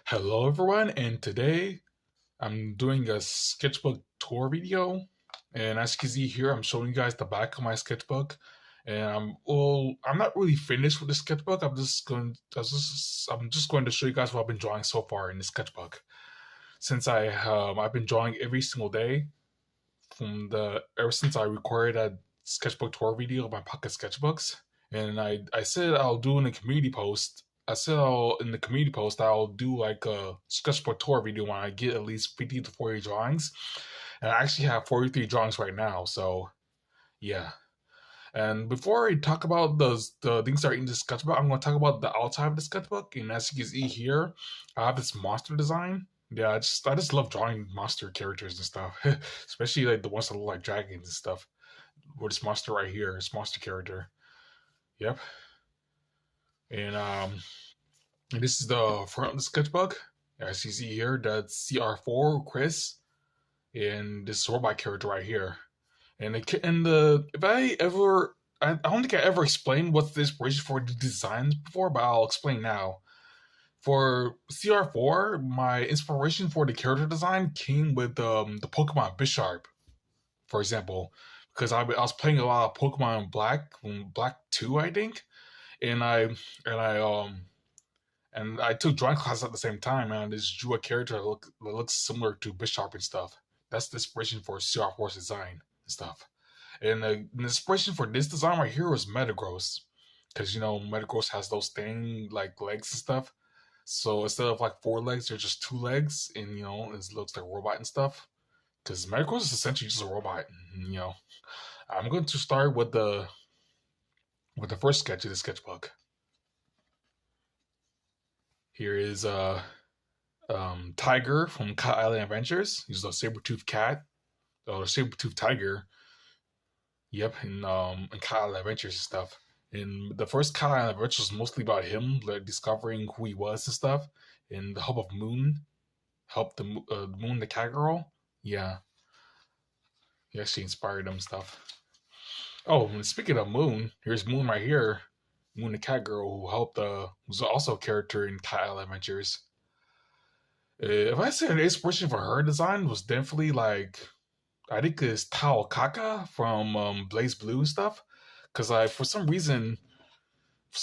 Hello everyone, and today I'm doing a sketchbook tour video. And as you can see here, I'm showing you guys the back of my sketchbook. And I'm not really finished with the sketchbook. I'm just going to show you guys what I've been drawing so far in the sketchbook. Since I've been drawing every single day ever since I recorded that sketchbook tour video of my pocket sketchbooks. And I said I'll do in a community post. I said in the community post I'll do like a sketchbook tour video when I get at least 50 to 40 drawings. And I actually have 43 drawings right now, so yeah. And before I talk about the things that are in the sketchbook, I'm going to talk about the outside of the sketchbook. And as you can see here, I have this monster design. Yeah, I just love drawing monster characters and stuff, especially like the ones that look like dragons and stuff. With this monster right here, this monster character. Yep. And and this is the front of the sketchbook. As you see here, that's CR4 Chris, and this robot character right here. And if I don't think I ever explained what's the inspiration for the designs before, but I'll explain now. For CR4, my inspiration for the character design came with the Pokemon Bisharp, for example, because I was playing a lot of Pokemon Black 2, I think, and I took drawing class at the same time, and I just drew a character that looks similar to Bisharp and stuff. That's the inspiration for CR4's design and stuff. And the inspiration for this design right here was Metagross, because Metagross has those thing like legs and stuff. So instead of like four legs, there's just two legs, and it looks like a robot and stuff. Because Metagross is essentially just a robot. I'm going to start with the first sketch of the sketchbook. Here is Tiger from Cat Island Adventures. He's a saber-toothed cat, or a saber-toothed tiger. Yep, in Cat Island Adventures and stuff. And the first Cat Island Adventures was mostly about him, like discovering who he was and stuff. And the help of Moon, helped the Moon, the cat girl. Yeah, he actually inspired him and stuff. Oh, and speaking of Moon, here's Moon right here. Moon, the cat girl, who's also a character in Cat Island Adventures. If I say an inspiration for her design was definitely I think it's Tao Kaka from Blaze Blue and stuff. Because for some reason,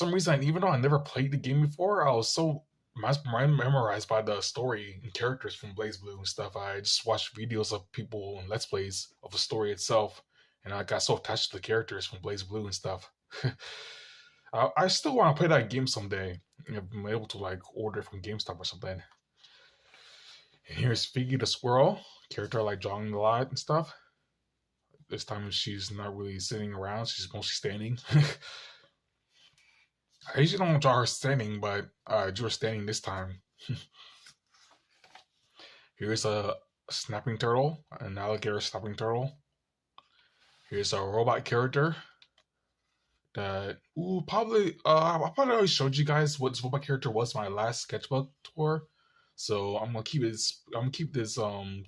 even though I never played the game before, I was so memorized by the story and characters from Blaze Blue and stuff. I just watched videos of people and Let's Plays of the story itself, and I got so attached to the characters from Blaze Blue and stuff. I still want to play that game someday. If I'm able to order it from GameStop or something. And here's Figgy the squirrel, character I like drawing a lot and stuff. This time she's not really sitting around; she's mostly standing. I usually don't draw her standing, but I drew her standing this time. Here's a snapping turtle, an alligator snapping turtle. Here's a robot character. I probably already showed you guys what this robot character was in my last sketchbook tour. So I'm gonna keep this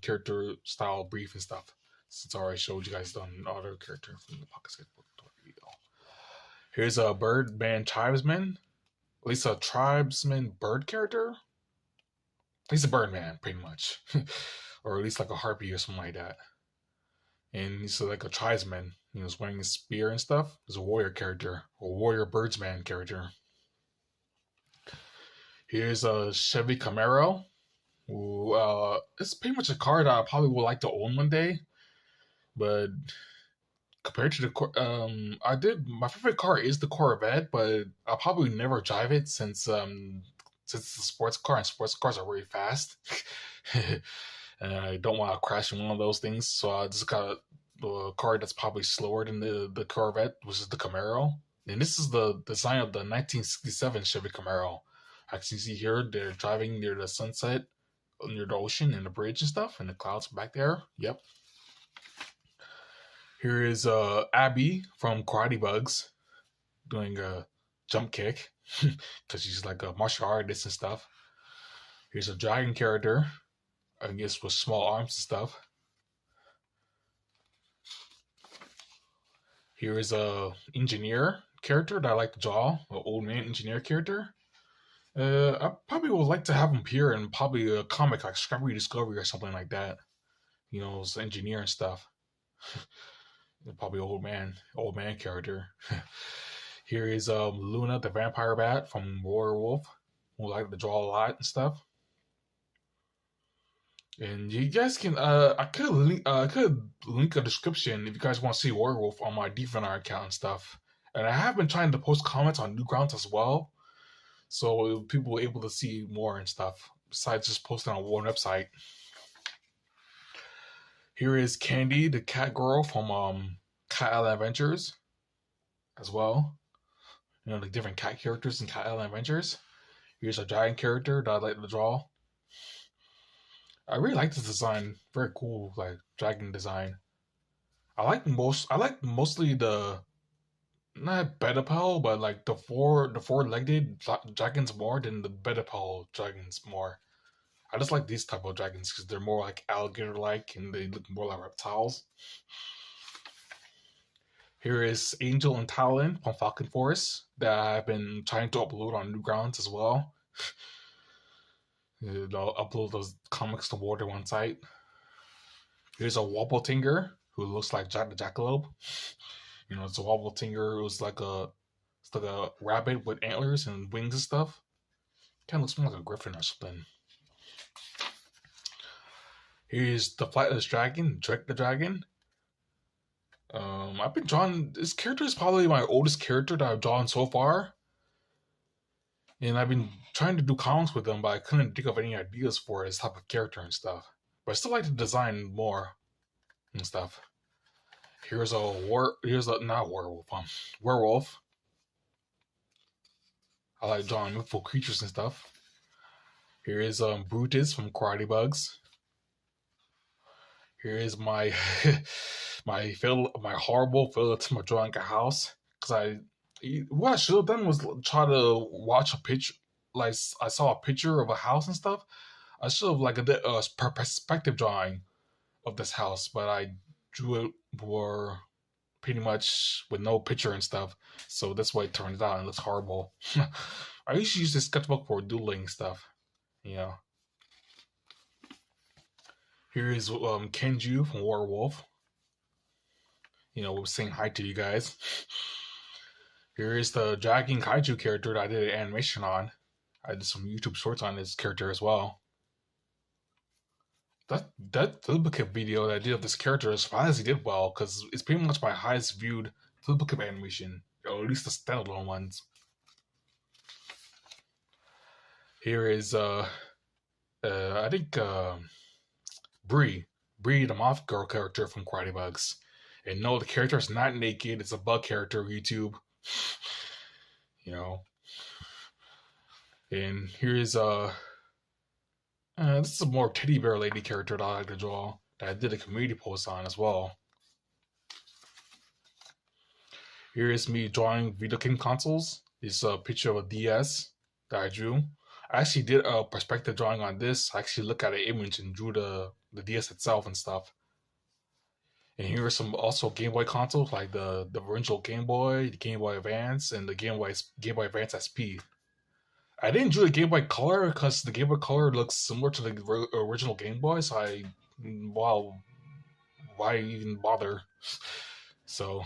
character style brief and stuff, since I already showed you guys the other character from the pocket sketchbook tour video. Here's a Birdman tribesman, at least a tribesman bird character. He's a Birdman, pretty much, or at least like a harpy or something like that. And he's like a tribesman. He's wearing a spear and stuff. He's a warrior character, a warrior birdsman character. Here's a Chevy Camaro. It's pretty much a car that I probably would like to own one day. But compared to my favorite car is the Corvette, but I'll probably never drive it since it's a sports car, and sports cars are really fast. And I don't want to crash in one of those things, so I just got a car that's probably slower than the Corvette, which is the Camaro. And this is the design of the 1967 Chevy Camaro. As you see here, they're driving near the sunset, near the ocean and the bridge and stuff, and the clouds back there. Yep. Here is Abby from Karate Bugs doing a jump kick because she's like a martial artist and stuff. Here's a dragon character, I guess with small arms and stuff. Here is a engineer character that I like to draw, an old man engineer character. I probably would like to have him appear in probably a comic like Discovery or something like that. You know, as engineer and stuff. Probably old man character. Here is Luna the vampire bat from Werewolf, who like to draw a lot and stuff. And you guys can I could link a description if you guys want to see Werewolf on my DeviantArt account and stuff. And I have been trying to post comments on Newgrounds as well, so people were able to see more and stuff besides just posting on one website. Here is Candy, the cat girl from Cat Island Adventures, as well. You know, the different cat characters in Cat Island Adventures. Here's a giant character that I like to draw. I really like this design. Very cool, like dragon design. I like mostly the not Bedapel, but like the four-legged dragons more than the Bedapel dragons more. I just like these type of dragons because they're more like alligator-like and they look more like reptiles. Here is Angel and Talon from Falcon Force that I've been trying to upload on Newgrounds as well. I'll upload those comics to Water one site. Here's a Wobbletinger who looks like Jack the Jackalope. You know, it's a Wobbletinger. It's like a rabbit with antlers and wings and stuff. Kind of looks more like a griffin or something. Here's the Flightless Dragon, Drake the Dragon. I've been drawing. This character is probably my oldest character that I've drawn so far. And I've been trying to do comics with them, but I couldn't think of any ideas for his type of character and stuff. But I still like to design more and stuff. Here's a werewolf. I like drawing mythical creatures and stuff. Here is Brutus from Karate Bugs. Here is my my horrible failure to drawing a house because what I should have done was try to watch a picture. Like I saw a picture of a house and stuff. I should have like a perspective drawing of this house, but I drew it for pretty much with no picture and stuff. So that's why it turned out and it looks horrible. I usually use this sketchbook for doodling stuff. You know. Here is Kenju from Werewolf. You know, we're saying hi to you guys. Here is the Dragon Kaiju character that I did an animation on. I did some YouTube shorts on this character as well. That duplicate video that I did of this character is surprisingly did well because it's pretty much my highest viewed duplicate animation, or at least the standalone ones. Here is I think Bree the moth girl character from Karate Bugs. And no, the character is not naked. It's a bug character of YouTube. You know. And here's this is a more teddy bear lady character that I like to draw that I did a community post on as well. Here is me drawing video game consoles. It's a picture of a DS that I drew. I actually did a perspective drawing on this. I actually looked at an image and drew the DS itself and stuff. And here are some also Game Boy consoles like the original Game Boy, the Game Boy Advance, and the Game Boy Advance SP. I didn't do the Game Boy Color because the Game Boy Color looks similar to the original Game Boy, so why even bother? So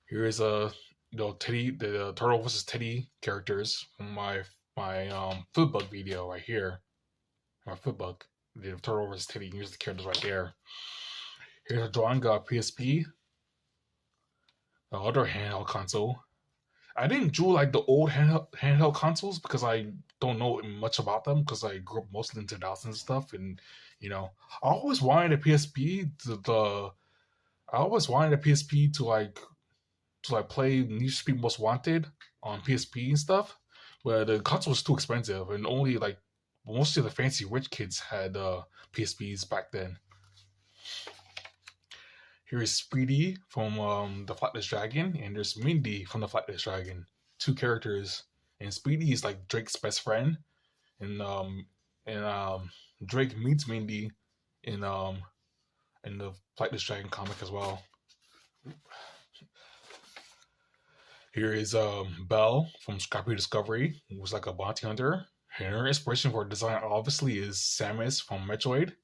here is the Turtle vs. Teddy characters from my Footbook video right here. My Footbook, the Turtle vs. Teddy. Here's the characters right there. Here's a drawing of PSP, the other handheld console. I didn't draw like the old handheld consoles because I don't know much about them because I grew up mostly in 2000s and stuff, and you know, I always wanted a PSP to play Need for Speed Most Wanted on PSP and stuff, but the console was too expensive and only like most of the fancy rich kids had PSPs back then. Here is Speedy from the Flightless Dragon, and there's Mindy from the Flightless Dragon. Two characters, and Speedy is like Drake's best friend, and Drake meets Mindy in the Flightless Dragon comic as well. Here is Belle from Scrappy Discovery, who was like a bounty hunter. And her inspiration for design obviously is Samus from Metroid.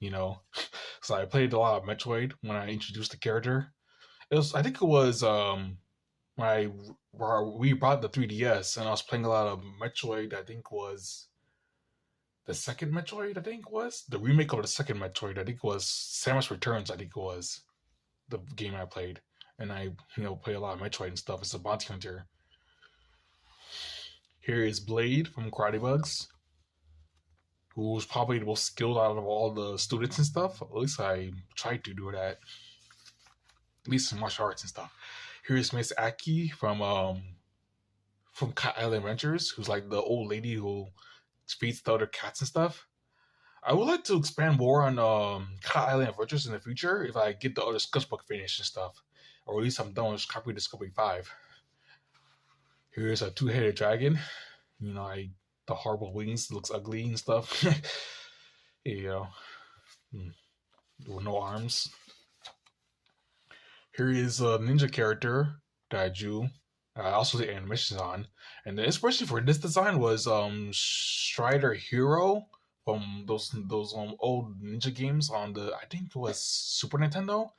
You know, so I played a lot of Metroid when I introduced the character. I think it was when we bought the 3DS and I was playing a lot of Metroid. I think was the second Metroid. I think was the remake of the second Metroid. I think was Samus Returns. I think it was the game I played, and I play a lot of Metroid and stuff as a bounty hunter. Here is Blade from Karate Bugs, who was probably the most skilled out of all the students and stuff. At least I tried to do that. At least in martial arts and stuff. Here's Miss Aki from Cat Island Adventures, who's like the old lady who feeds the other cats and stuff. I would like to expand more on Cat Island Adventures in the future if I get the other sketchbook finished and stuff. Or at least I'm done with Scrappy Discovery 5. Here's a two-headed dragon. The horrible wings looks ugly and stuff. With no arms. Here is a ninja character that I drew. I also did animations on. And the inspiration for this design was Strider Hero from those old ninja games on I think it was Super Nintendo.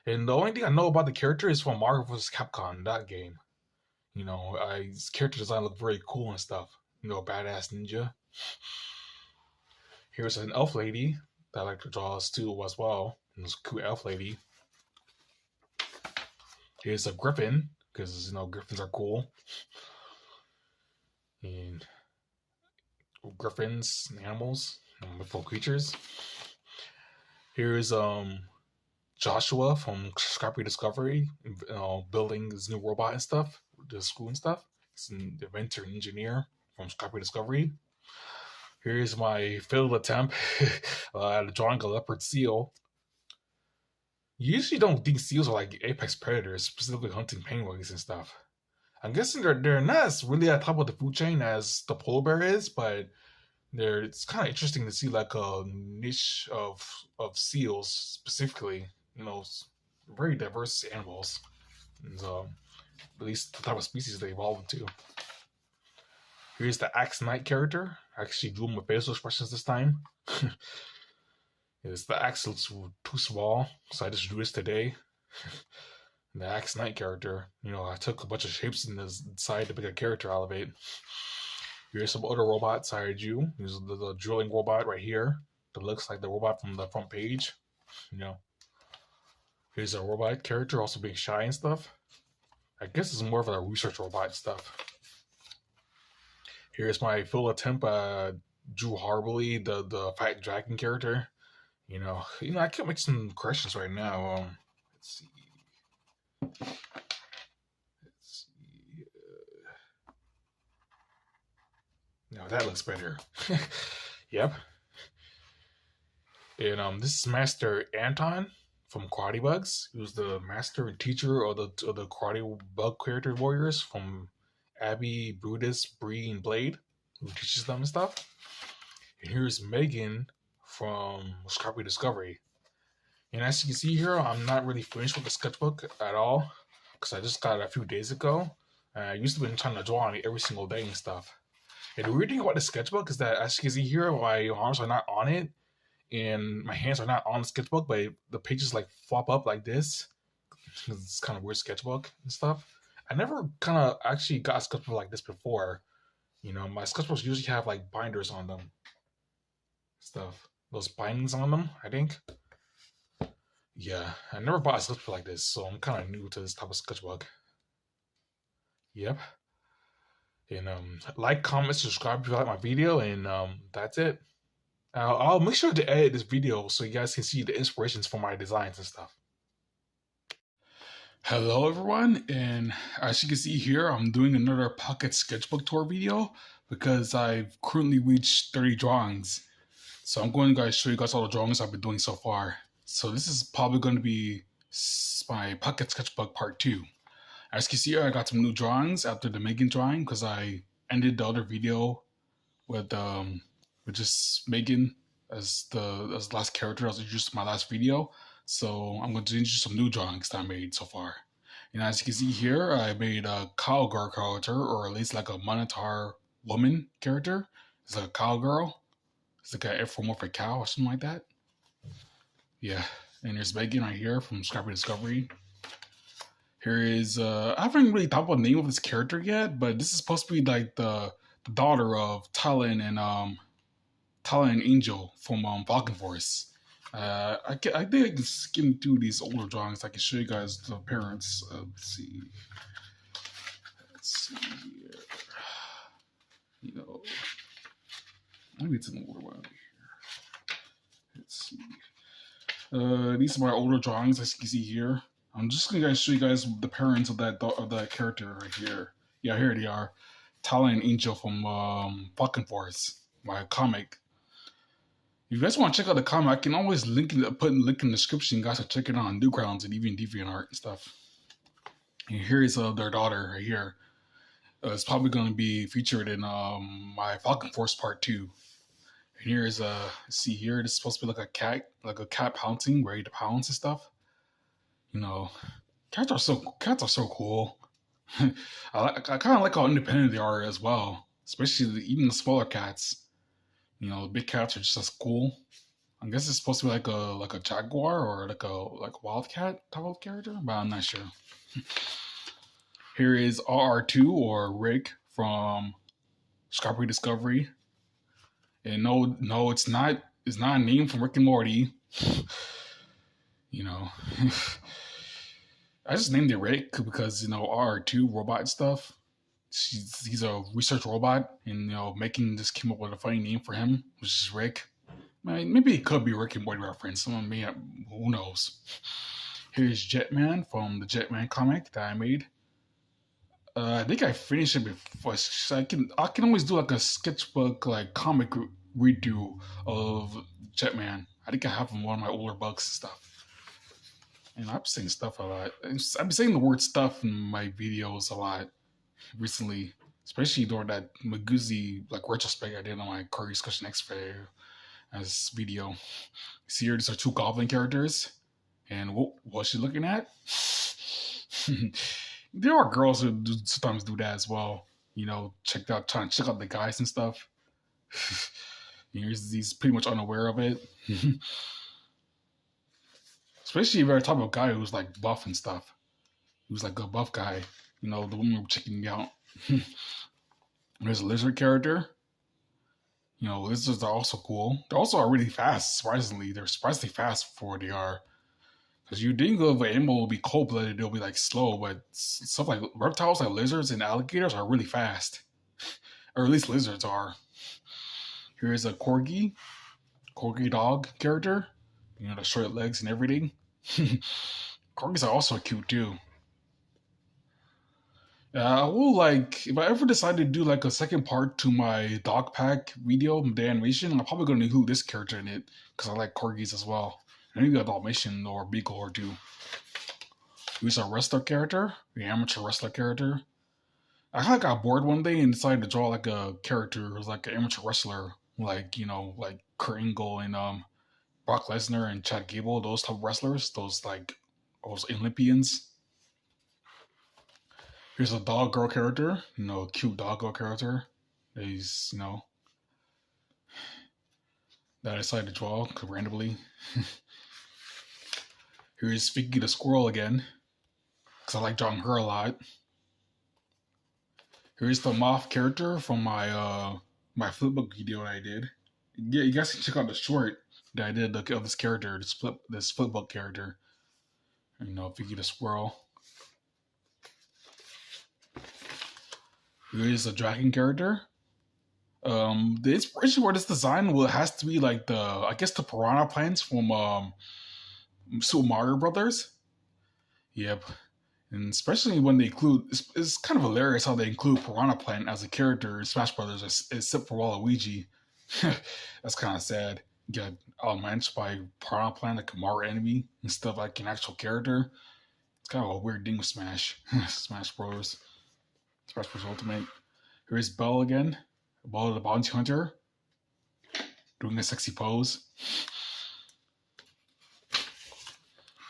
And the only thing I know about the character is from Marvel vs. Capcom, that game. His character design looked very cool and stuff. Badass ninja. Here's an elf lady that I like to draw too as well. This cool elf lady. Here's a griffin, because griffins are cool. And griffins and animals, mythical creatures. Here's Joshua from Scrappy Discovery, building his new robot and stuff, the school and stuff. He's an inventor and engineer from Scrappy Discovery. Here's my failed attempt at drawing a leopard seal. You usually don't think seals are like apex predators, specifically hunting penguins and stuff. I'm guessing they're not really at the top of the food chain as the polar bear is, but it's kind of interesting to see like a niche of seals specifically. Very diverse animals, and at least the type of species they evolve into. Here's the Axe Knight character. I actually drew my facial expressions this time. The axe looks too small, so I just drew this today. The Axe Knight character. I took a bunch of shapes in the side to make a character out of it. Here's some other robots I drew. Here's the drilling robot right here that looks like the robot from the front page. Here's a robot character also being shy and stuff. I guess it's more of a research robot stuff. Here's my full attempt drew horribly the Fight Dragon character. I can make some corrections right now. Let's see. Now that looks better. Yep. And this is Master Anton from Karate Bugs. He was the master and teacher of the Karate Bug character warriors from Abby, Brutus, Bree, and Blade, who teaches them and stuff. And here's Megan from Scrappy Discovery. And as you can see here, I'm not really finished with the sketchbook at all, because I just got it a few days ago. I used to be trying to draw on it every single day and stuff. And the weird thing about the sketchbook is that, as you can see here, my arms are not on it, and my hands are not on the sketchbook, but the pages like flop up like this. It's kind of weird sketchbook and stuff. I never kind of actually got a sketchbook like this before. My sketchbooks usually have like binders on them. Stuff. Those bindings on them, I think. Yeah, I never bought a sketchbook like this, so I'm kind of new to this type of sketchbook. Yep. And like, comment, subscribe if you like my video, and that's it. I'll make sure to edit this video so you guys can see the inspirations for my designs and stuff. Hello everyone, and as you can see here, I'm doing another pocket sketchbook tour video because I've currently reached 30 drawings. So I'm going to show you guys all the drawings I've been doing so far. So this is probably going to be my pocket sketchbook part 2. As you can see here, I got some new drawings after the Megan drawing because I ended the other video with just Megan as the last character I was introduced in my last video. So I'm going to introduce some new drawings that I made so far. And as you can see here, I made a cowgirl character, or at least like a monitor woman character. It's a cowgirl. It's like an anthropomorphic cow or something like that. Yeah. And there's Megan right here from Scrappy Discovery. Here is I haven't really thought about the name of this character yet, but this is supposed to be like the daughter of Talon and Angel from Falcon Force. I think I can skim through these older drawings. I can show you guys the parents. Let's see. Let's see here. You know, maybe it's an older one here. Let's see. These are my older drawings, as you can see here. I'm just gonna show you guys the parents of that character right here. Yeah, here they are. Talon and Angel from Falcon Force, my comic. If you guys want to check out the comic, I can always put a link in the description. You guys can check it out on Newgrounds and even DeviantArt and stuff. And here is their daughter right here. It's probably going to be featured in my Falcon Force Part 2. And here is see here, this is supposed to be like a cat pouncing, ready to pounce and stuff. You know, cats are so cool. I kind of like how independent they are as well, especially even the smaller cats. You know, the big cats are just as cool. I guess it's supposed to be like a jaguar or like a wildcat type of character, but I'm not sure. Here is RR2 or Rick from Scrappy Discovery. And no, it's not a name from Rick and Morty. You know. I just named it Rick because, you know, RR2 robot and stuff. He's a research robot, and, you know, Making just came up with a funny name for him, which is Rick. Maybe it could be a Rick and Morty reference. Someone may have, who knows. Here's Jetman from the Jetman comic that I made. I think I finished it before. I can always do like a sketchbook like comic redo of Jetman. I think I have in one of my older books and stuff. And I'm saying stuff a lot. I've been saying the word stuff in my videos a lot recently, especially during that Maguzi like retrospect I did on my Curry Discussion X as video. See here, these are two goblin characters. And what's she looking at? There are girls who sometimes do that as well. You know, trying to check out the guys and stuff. He's pretty much unaware of it. Especially if you're a type of guy who's like buff and stuff. He was like a buff guy. You know, the women were checking me out. There's a lizard character. You know, lizards are also cool. They also are really fast, surprisingly. They're surprisingly fast for what they are. Because you think of an animal will be cold-blooded, they'll be like slow, but stuff like reptiles like lizards and alligators are really fast. Or at least lizards are. Here's a corgi dog character. You know, the short legs and everything. Corgis are also cute too. I will like, if I ever decide to do like a second part to my dog pack video, the animation, I'm probably going to include this character in it because I like corgis as well. And maybe a Dalmatian or Beagle or two. Here's a wrestler character, the amateur wrestler character. I kind of got bored one day and decided to draw like a character who's like an amateur wrestler, like, you know, like Kurt Angle and Brock Lesnar and Chad Gable, those type of wrestlers, those Olympians. Here's a dog girl character, you know, a cute dog girl character. He's, you know, that I decided to draw randomly. Here's Vicky the squirrel again, because I like drawing her a lot. Here's the moth character from my my flipbook video that I did. Yeah, you guys can check out the short that I did of this character, this flipbook character. You know, Vicky the squirrel. Here's a dragon character. The inspiration for this design has to be like I guess the piranha plants from Super Mario Brothers. Yep. And especially when they include, it's kind of hilarious how they include Piranha Plant as a character in Smash Brothers, except for Waluigi. That's kind of sad. You get outmatched by Piranha Plant, like a Mario enemy, instead of like an actual character. It's kind of a weird thing with Smash. Smash Bros. Smash Bros. Ultimate. Here's Belle again. Belle the Bounty Hunter. Doing a sexy pose.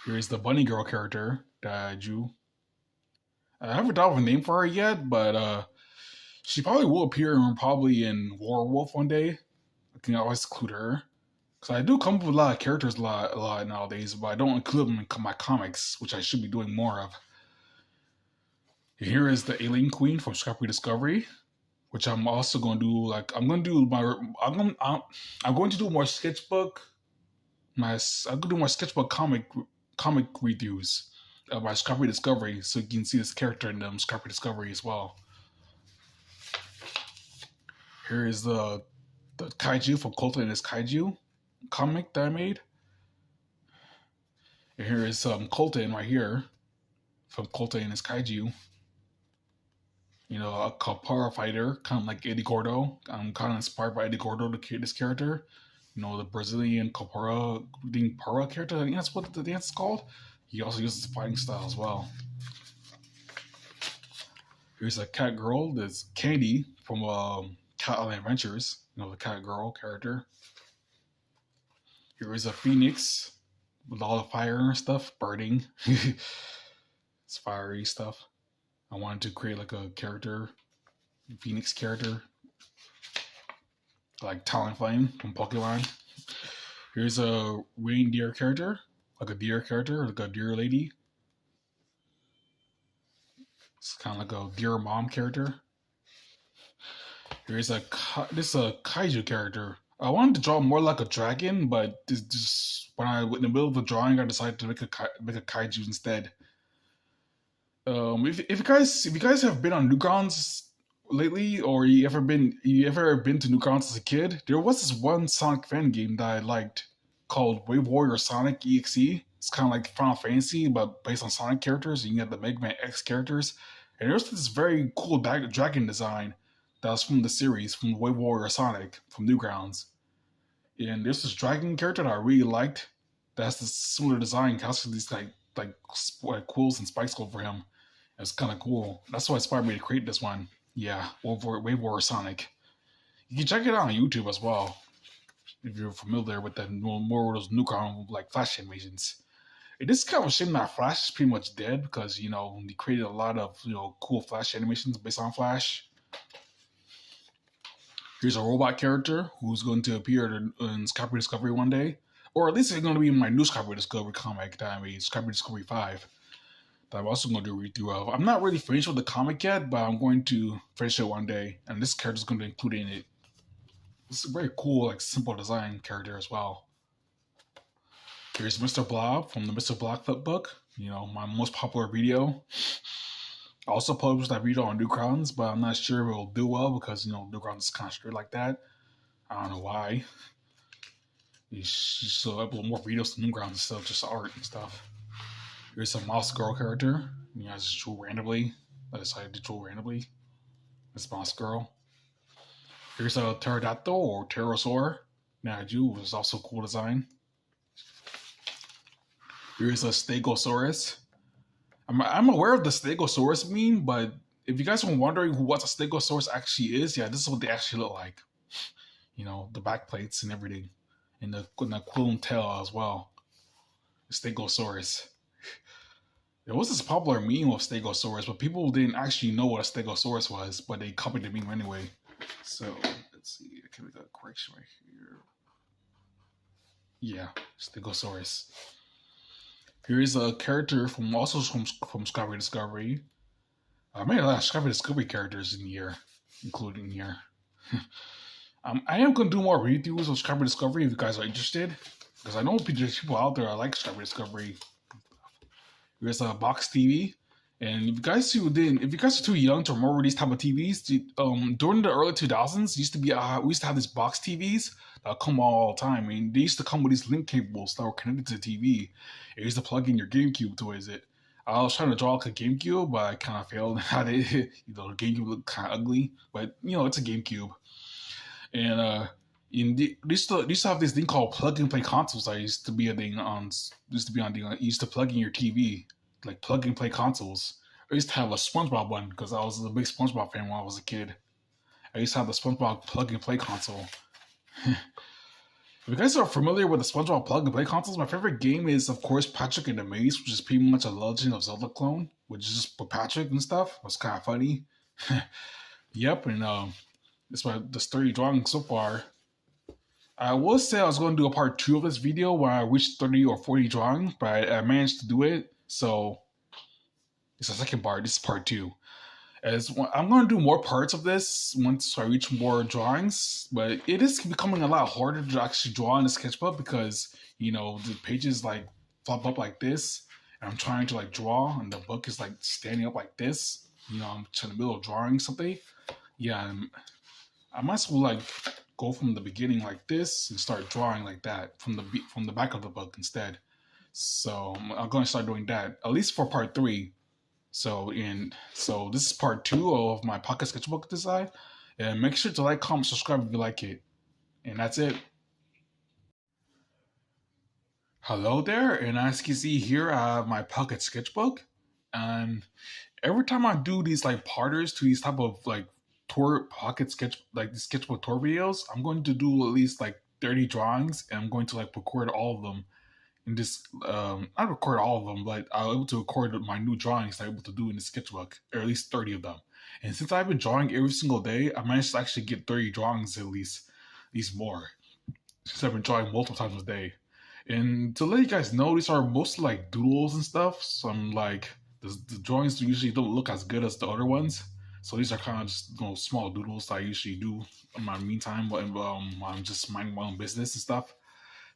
Here's the Bunny Girl character that I drew. I haven't thought of a name for her yet, but she probably will appear probably in Werewolf one day. I can always include her. Because I do come up with a lot of characters a lot nowadays, but I don't include them in my comics, which I should be doing more of. Here is the Alien Queen from Scrappy Discovery, which I'm also going to do. Like I'm going to do my I'm going to do more sketchbook. I'm going to do more sketchbook comic reviews of my Scrappy Discovery, so you can see this character in them Scrappy Discovery as well. Here is the kaiju from Colton and his Kaiju comic that I made. And here is Colton right here from Colton and his Kaiju. You know, a Capara fighter, kind of like Eddie Gordo. I'm kind of inspired by Eddie Gordo to create this character. You know, the Brazilian Capara being Para character. I think that's what the dance is called. He also uses fighting style as well. Here's a cat girl. That's Candy from Cat Island Adventures. You know, the cat girl character. Here is a phoenix with all the fire and stuff, burning. It's fiery stuff. I wanted to create like a character, phoenix character, like Talonflame from Pokemon. Here's a reindeer character, like a deer character, like a deer lady. It's kind of like a deer mom character. Here's this is a kaiju character. I wanted to draw more like a dragon, but just when I in the middle of the drawing, I decided to make a kaiju instead. If you guys have been on Newgrounds lately, or you ever been to Newgrounds as a kid, there was this one Sonic fan game that I liked called Wave Warrior Sonic EXE. It's kind of like Final Fantasy, but based on Sonic characters. You can get the Mega Man X characters, and there's this very cool dragon design that was from the series from Wave Warrior Sonic from Newgrounds. And there's this dragon character that I really liked. That's the similar design, has these like quills and spikes over him. It's kind of cool. That's what inspired me to create this one. Yeah, Wave Warrior Sonic. You can check it out on YouTube as well if you're familiar with the more of those Newground like Flash animations. It is kind of a shame that Flash is pretty much dead because you know they created a lot of cool Flash animations based on Flash. Here's a robot character who's going to appear in Scrappy Discovery one day, or at least it's going to be in my new Scrappy Discovery comic that I made, Scrappy Discovery 5. That I'm also going to do a read-through of. I'm not really finished with the comic yet, but I'm going to finish it one day, and this character is going to include in it. It's a very cool, like simple design character as well. Here's Mr. Blob from the Mr. Blob flip book. You know, my most popular video. I also published that video on Newgrounds, but I'm not sure if it'll do well because Newgrounds is kind of strict like that. I don't know why. You should upload more videos to Newgrounds instead of just art and stuff. Here's a mouse girl character. I just drew randomly. I decided to draw randomly. This mouse girl. Here's a pterodactyl or pterosaur. That I drew, which is also a cool design. Here's a stegosaurus. I'm aware of the stegosaurus meme, but if you guys are wondering what a stegosaurus actually is, yeah, this is what they actually look like. The back plates and everything. And the quill tail as well. Stegosaurus. There was this popular meme of Stegosaurus, but people didn't actually know what a Stegosaurus was, but they copied the meme anyway. So, let's see. I can make a correction right here. Yeah, Stegosaurus. Here is a character from Scrappy Discovery. I made a lot of Scrappy Discovery characters in the year, including here. I am going to do more read-throughs of Scrappy Discovery if you guys are interested, because I know there's people out there that like Scrappy Discovery. There's a box TV, and if you guys are too young to remember these type of TVs, during the early 2000s, we used to have these box TVs that come all the time. I mean, they used to come with these link cables that were connected to the TV. It used to plug in your GameCube towards it. I was trying to draw like a GameCube, but I kind of failed. The GameCube looked kind of ugly, but it's a GameCube. And they used to have this thing called plug and play consoles. That used to be a thing you used to plug in your TV, like plug and play consoles. I used to have a SpongeBob one because I was a big SpongeBob fan when I was a kid. I used to have the SpongeBob plug and play console. If you guys are familiar with the SpongeBob plug and play consoles, my favorite game is, of course, Patrick and the Maze, which is pretty much a Legend of Zelda clone, which is just with Patrick and stuff. It's kind of funny. Yep, and it's the story drawing so far. I will say I was going to do a part 2 of this video when I reached 30 or 40 drawing, but I managed to do it. So it's the second part. This is part 2. I'm going to do more parts of this once I reach more drawings, but it is becoming a lot harder to actually draw in the sketchbook because, you know, the pages like flop up like this, and I'm trying to like draw, and the book is like standing up like this. You know, I'm in the middle of drawing something. Yeah, I might as well like go from the beginning like this and start drawing like that from the back of the book instead. So I'm going to start doing that at least for part 3. So this is part 2 of my pocket sketchbook design, and make sure to like, comment, subscribe if you like it. And that's it. Hello there, and as you can see here, I have my pocket sketchbook, and every time I do these like parters to these type of like tour pocket sketch like the sketchbook tour videos, I'm going to do at least like 30 drawings, and I'm going to like record all of them in this not record all of them, but I was able to record my new drawings I'm able to do in the sketchbook, or at least 30 of them. And since I've been drawing every single day, I managed to actually get 30 drawings at least more. Since I've been drawing multiple times a day. And to let you guys know, these are mostly like doodles and stuff. So I'm like the drawings usually don't look as good as the other ones. So these are kind of just, you know, small doodles that I usually do in my meantime when I'm just minding my own business and stuff.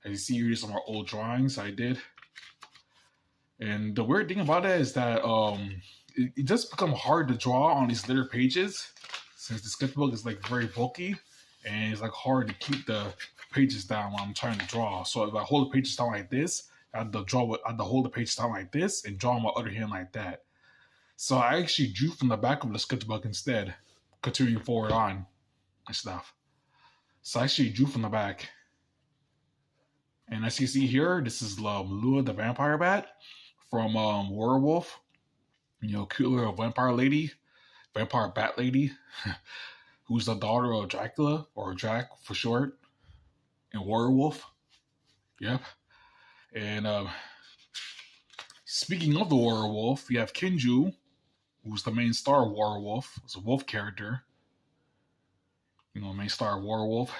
As you see here, these are my old drawings I did. And the weird thing about it is that it just becomes hard to draw on these litter pages since the sketchbook is like very bulky, and it's like hard to keep the pages down when I'm trying to draw. So if I hold the pages down like this, I have to hold the pages down like this and draw on my other hand like that. So I actually drew from the back of the sketchbook instead, continuing forward on and stuff. So I actually drew from the back. And as you see here, this is Lua the vampire bat from Werewolf. You know, cute little vampire bat lady, who's the daughter of Dracula, or Drac for short, and Werewolf. Yep. And speaking of the werewolf, you have Kinju, who's the main star of Werewolf. It's a wolf character. You know, main star of Werewolf.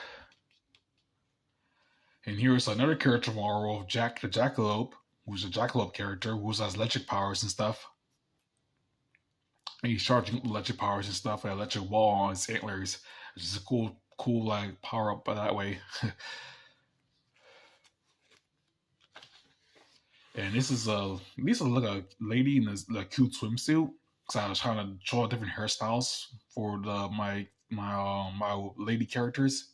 And here's another character from Werewolf, Jack the Jackalope, who's a jackalope character who has electric powers and stuff. And he's charging electric powers and stuff, an electric wall on his antlers, which is a cool like power up that way. And this is like a lady in a cute swimsuit. Cause I was trying to draw different hairstyles for my lady characters.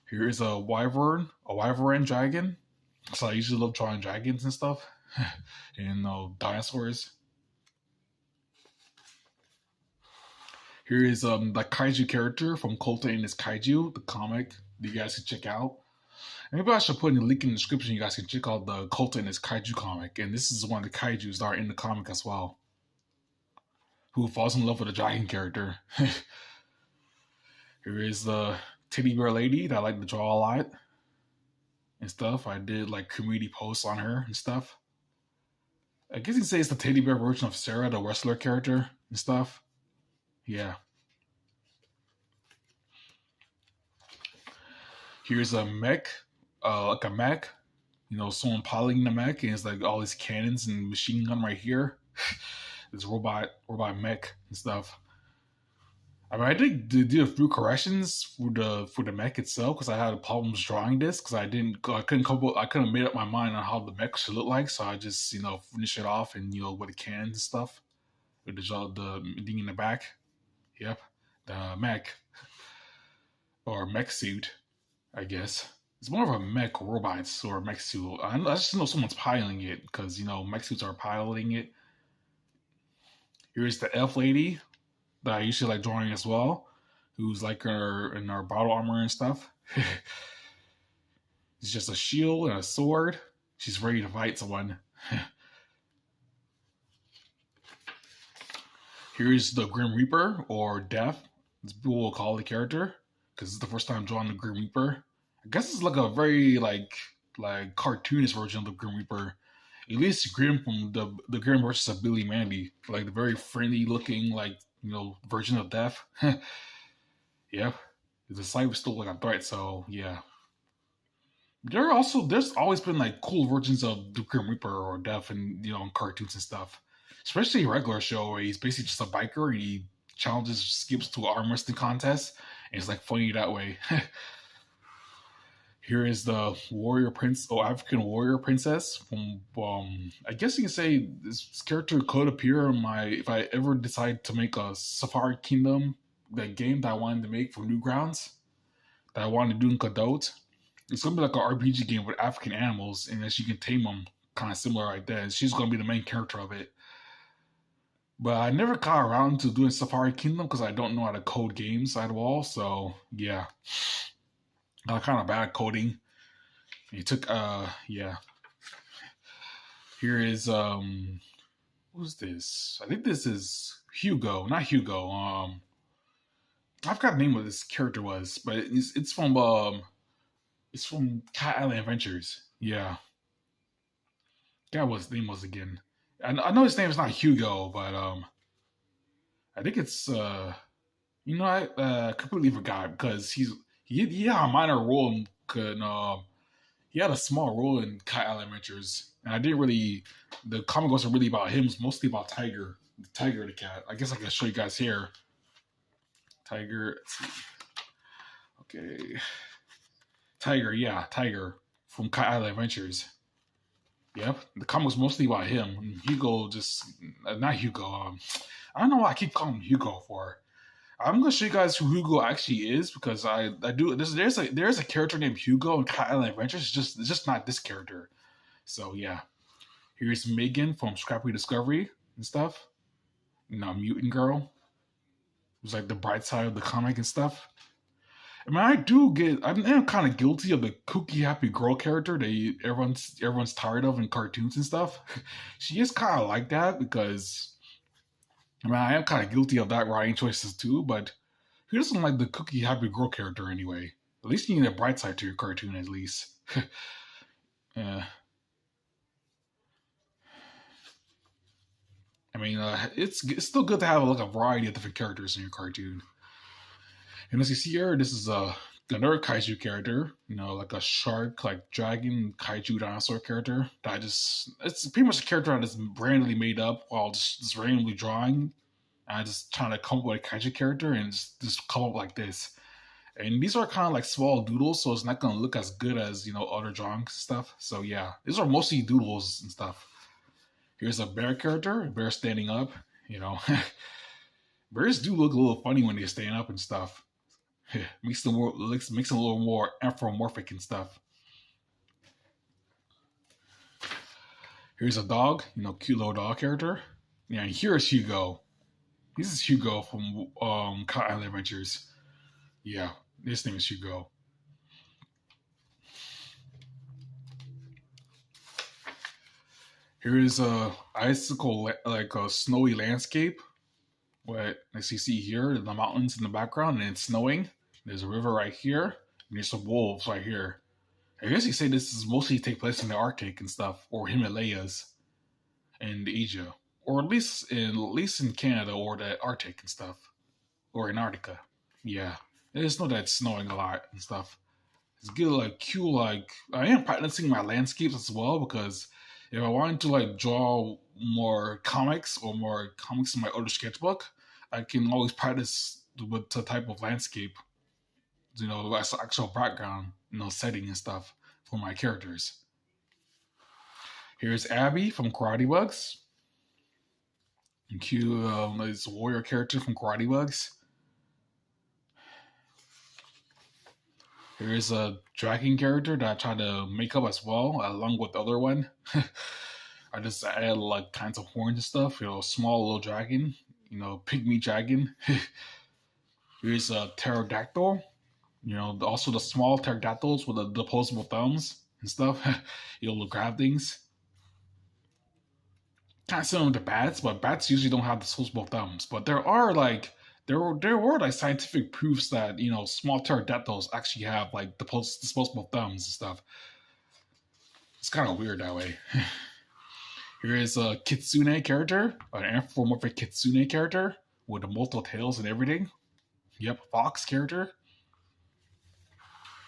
Here is a wyvern dragon. So I usually love drawing dragons and stuff, and dinosaurs. Here is the kaiju character from Colton and his Kaiju, the comic that you guys can check out. And maybe I should put in the link in the description. You guys can check out the Colton and his Kaiju comic, and this is one of the kaijus that are in the comic as well. Who falls in love with a dragon character? Here is the teddy bear lady that I like to draw a lot and stuff. I did like community posts on her and stuff. I guess you can say it's the teddy bear version of Sarah, the wrestler character and stuff. Yeah. Here's a mech, like a mech. You know, someone piloting the mech, and it's like all these cannons and machine gun right here. This robot mech and stuff. I mean, I did a few corrections for the mech itself because I had problems drawing this because I couldn't made up my mind on how the mech should look like, so I just finish it off and with the cannons and stuff with the thing in the back. Yep, the mech or mech suit, I guess. It's more of a mech robot or mech suit. I just know someone's piloting it because mech suits are piloting it. Here's the elf lady that I usually like drawing as well, who's like in her battle armor and stuff. It's just a shield and a sword. She's ready to fight someone. Here's the Grim Reaper, or Death. This people will call the character, because it's the first time I'm drawing the Grim Reaper. I guess it's like a very like cartoonish version of the Grim Reaper. At least Grim from the Grim versus of Billy Mandy, like the very friendly looking like version of Death. Yeah, the site was still like a threat. So yeah, there's always been like cool versions of the Grim Reaper or Death and in cartoons and stuff. Especially a regular show where he's basically just a biker and he challenges skips to arm wrestling contests and it's like funny that way. Here is the warrior prince, or African warrior princess from. I guess you can say this character could appear in my if I ever decide to make a Safari Kingdom, that game that I wanted to make for Newgrounds, that I wanted to do in Godot. It's gonna be like an RPG game with African animals, and as you can tame them, kind of similar like that. And she's gonna be the main character of it. But I never got around to doing Safari Kingdom because I don't know how to code games at all. So yeah, I kind of bad at coding. He took yeah. Here is who's this? I think this is Hugo, not Hugo. I forgot the name of this character was, but it's from Cat Island Adventures. Yeah. That was his name was again. I know his name is not Hugo, but I think it's I completely forgot because he had a minor role in he had a small role in Cat Island Adventures, and I didn't really. The comic wasn't really about him; it's mostly about Tiger, the cat. I guess I can show you guys here. Tiger, let's see. Okay, Tiger, yeah, Tiger from Cat Island Adventures. Yep, the comic was mostly about him. Hugo just not Hugo. I don't know why I keep calling him Hugo for. I'm gonna show you guys who Hugo actually is because I do there's a character named Hugo in Cat Island Adventures. It's just not this character. So yeah, here's Megan from Scrappy Discovery and stuff. Mutant Girl. It was like the bright side of the comic and stuff. I mean, I'm kind of guilty of the kooky happy girl character that everyone's tired of in cartoons and stuff. She is kind of like that because I mean, I am kind of guilty of that writing choices too, but who doesn't like the cookie happy girl character anyway? At least you need a bright side to your cartoon, at least. Yeah. I mean, it's still good to have like a variety of different characters in your cartoon. And as you see here, this is another kaiju character, like a shark, like dragon, kaiju dinosaur character. It's pretty much a character that is randomly made up while just randomly drawing. I just trying to come up with a kaiju character and just come up like this. And these are kind of like small doodles, so it's not going to look as good as, other drawings stuff. So yeah, these are mostly doodles and stuff. Here's a bear character, a bear standing up, Bears do look a little funny when they stand up and stuff. makes them a little more anthropomorphic and stuff. Here's a dog, cute little dog character. Yeah, and here's Hugo. This is Hugo from Cat Island Adventures. Yeah, this name is Hugo. Here is a icicle, like a snowy landscape. What as you see here, the mountains in the background, and it's snowing. There's a river right here, and there's some wolves right here. I guess you say this is mostly take place in the Arctic and stuff, or Himalayas, and Asia, or at least in Canada or the Arctic and stuff, or Antarctica. Yeah, I just know that it's snowing a lot and stuff. It's good, like cute. Like I am practicing my landscapes as well because if I wanted to like draw more comics or more comics in my other sketchbook, I can always practice with the type of landscape, as actual background, setting and stuff for my characters. Here's Abby from Karate Bugs. And cute, this warrior character from Karate Bugs. Here's a dragon character that I tried to make up as well, along with the other one. I just added like kinds of horns and stuff, small little dragon, pygmy dragon. Here's a pterodactyl, also the small pterodactyls with the opposable thumbs and stuff, to grab things. Kind of similar to bats, but bats usually don't have disposable thumbs. But there are like there were like scientific proofs that small pterodactyls actually have like the disposable thumbs and stuff. It's kind of weird that way. Here is a kitsune character, an anthropomorphic kitsune character with the multiple tails and everything. Yep, fox character.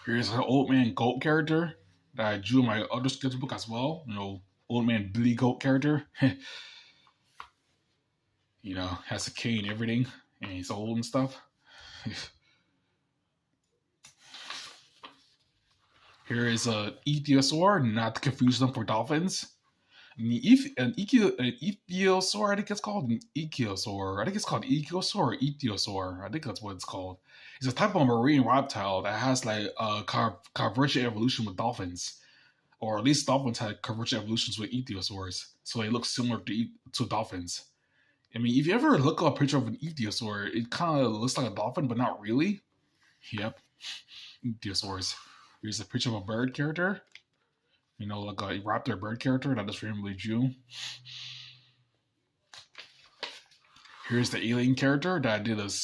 Here's an old man goat character that I drew in my other sketchbook as well. Old man Billy Goat character. Has a cane and everything, and he's old and stuff. Here is a ichthyosaur, not to confuse them for dolphins. An ichthyosaur, I think it's called an ichthyosaur. I think it's called ichthyosaur or ichthyosaur. I think that's what it's called. It's a type of marine reptile that has like a convergent evolution with dolphins, or at least dolphins had convergent evolutions with ichthyosaurs, so they look similar to dolphins. I mean, if you ever look at a picture of an ichthyosaur, it kind of looks like a dolphin, but not really. Yep, ichthyosaurs. Here's a picture of a bird character. Like a raptor bird character that I just randomly drew. Here's the alien character that I did a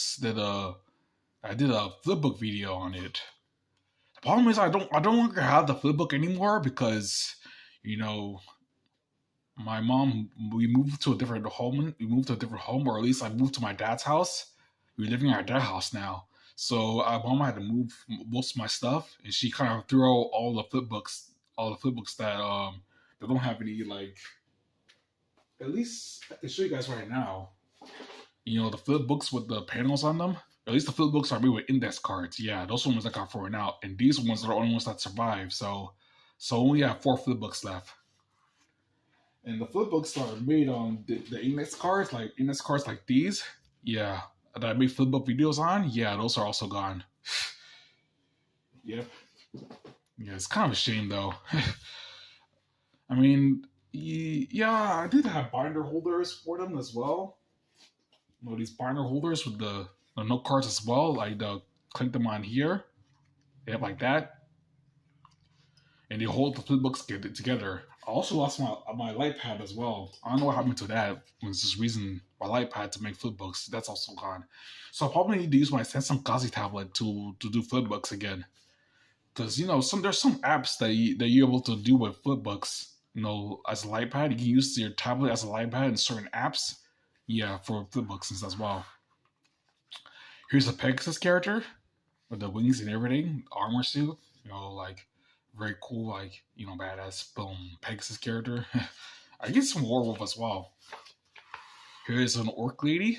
flipbook video on it. The problem is I don't longer have the flipbook anymore because, my mom, we moved to a different home. Or at least I moved to my dad's house. We're living at our dad's house now. So mom had to move most of my stuff, and she kind of threw out all the flipbooks that don't have any, like, at least I can show you guys right now. The flip books with the panels on them. At least the flip books are made with index cards. Yeah, those ones I got thrown out, and these ones are the only ones that survive. So only have 4 flip books left. And the flip books are made on the index cards like these. Yeah, that I made flip book videos on. Yeah, those are also gone. Yep. Yeah, it's kind of a shame though. I mean, yeah, I did have binder holders for them as well. These binder holders with the note cards as well. I clink them on here. Yep, like that. And they hold the flip books together. I also lost my light pad as well. I don't know what happened to that. It was just using my light pad to make flip books. That's also gone. So I probably need to use my Samsung Galaxy tablet to do flip books again. Because there's some apps that you're able to do with flipbooks. As a light pad, you can use your tablet as a light pad in certain apps. Yeah, for flipbooks and stuff as well. Here's a Pegasus character with the wings and everything, armor suit. Like very cool, like badass Pegasus character. I get some werewolf as well. Here's an orc lady.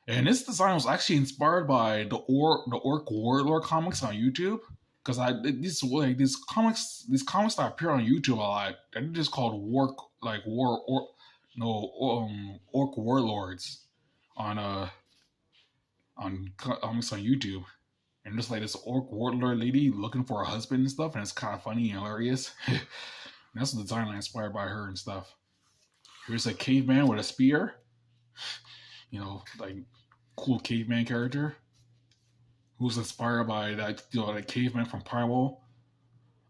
And this design was actually inspired by the Orc Warlord comics on YouTube. Because these comics that appear on YouTube a lot, they're just called Orc Warlords on comics on YouTube, and just like this Orc Warlord lady looking for a husband and stuff, and it's kind of funny and hilarious. And that's the design inspired by her and stuff. Here's a caveman with a spear, like cool caveman character. Who's inspired by that caveman from Primal.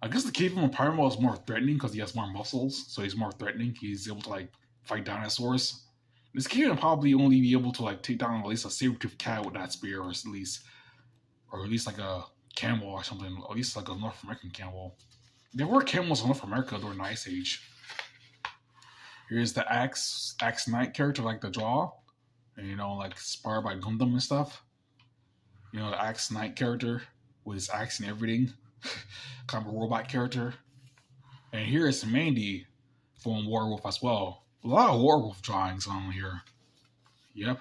I guess the caveman from Primal is more threatening because he has more muscles, so he's more threatening. He's able to fight dinosaurs. This caveman probably only be able to take down at least a saber-toothed cat with that spear, or at least like a camel or something. At least like a North American camel. There were camels in North America during the Ice Age. Here's the Axe Knight character, like the draw, and inspired by Gundam and stuff. The Axe Knight character with his axe and everything. Kind of a robot character. And here is Mandy from Werewolf as well. A lot of Werewolf drawings on here. Yep.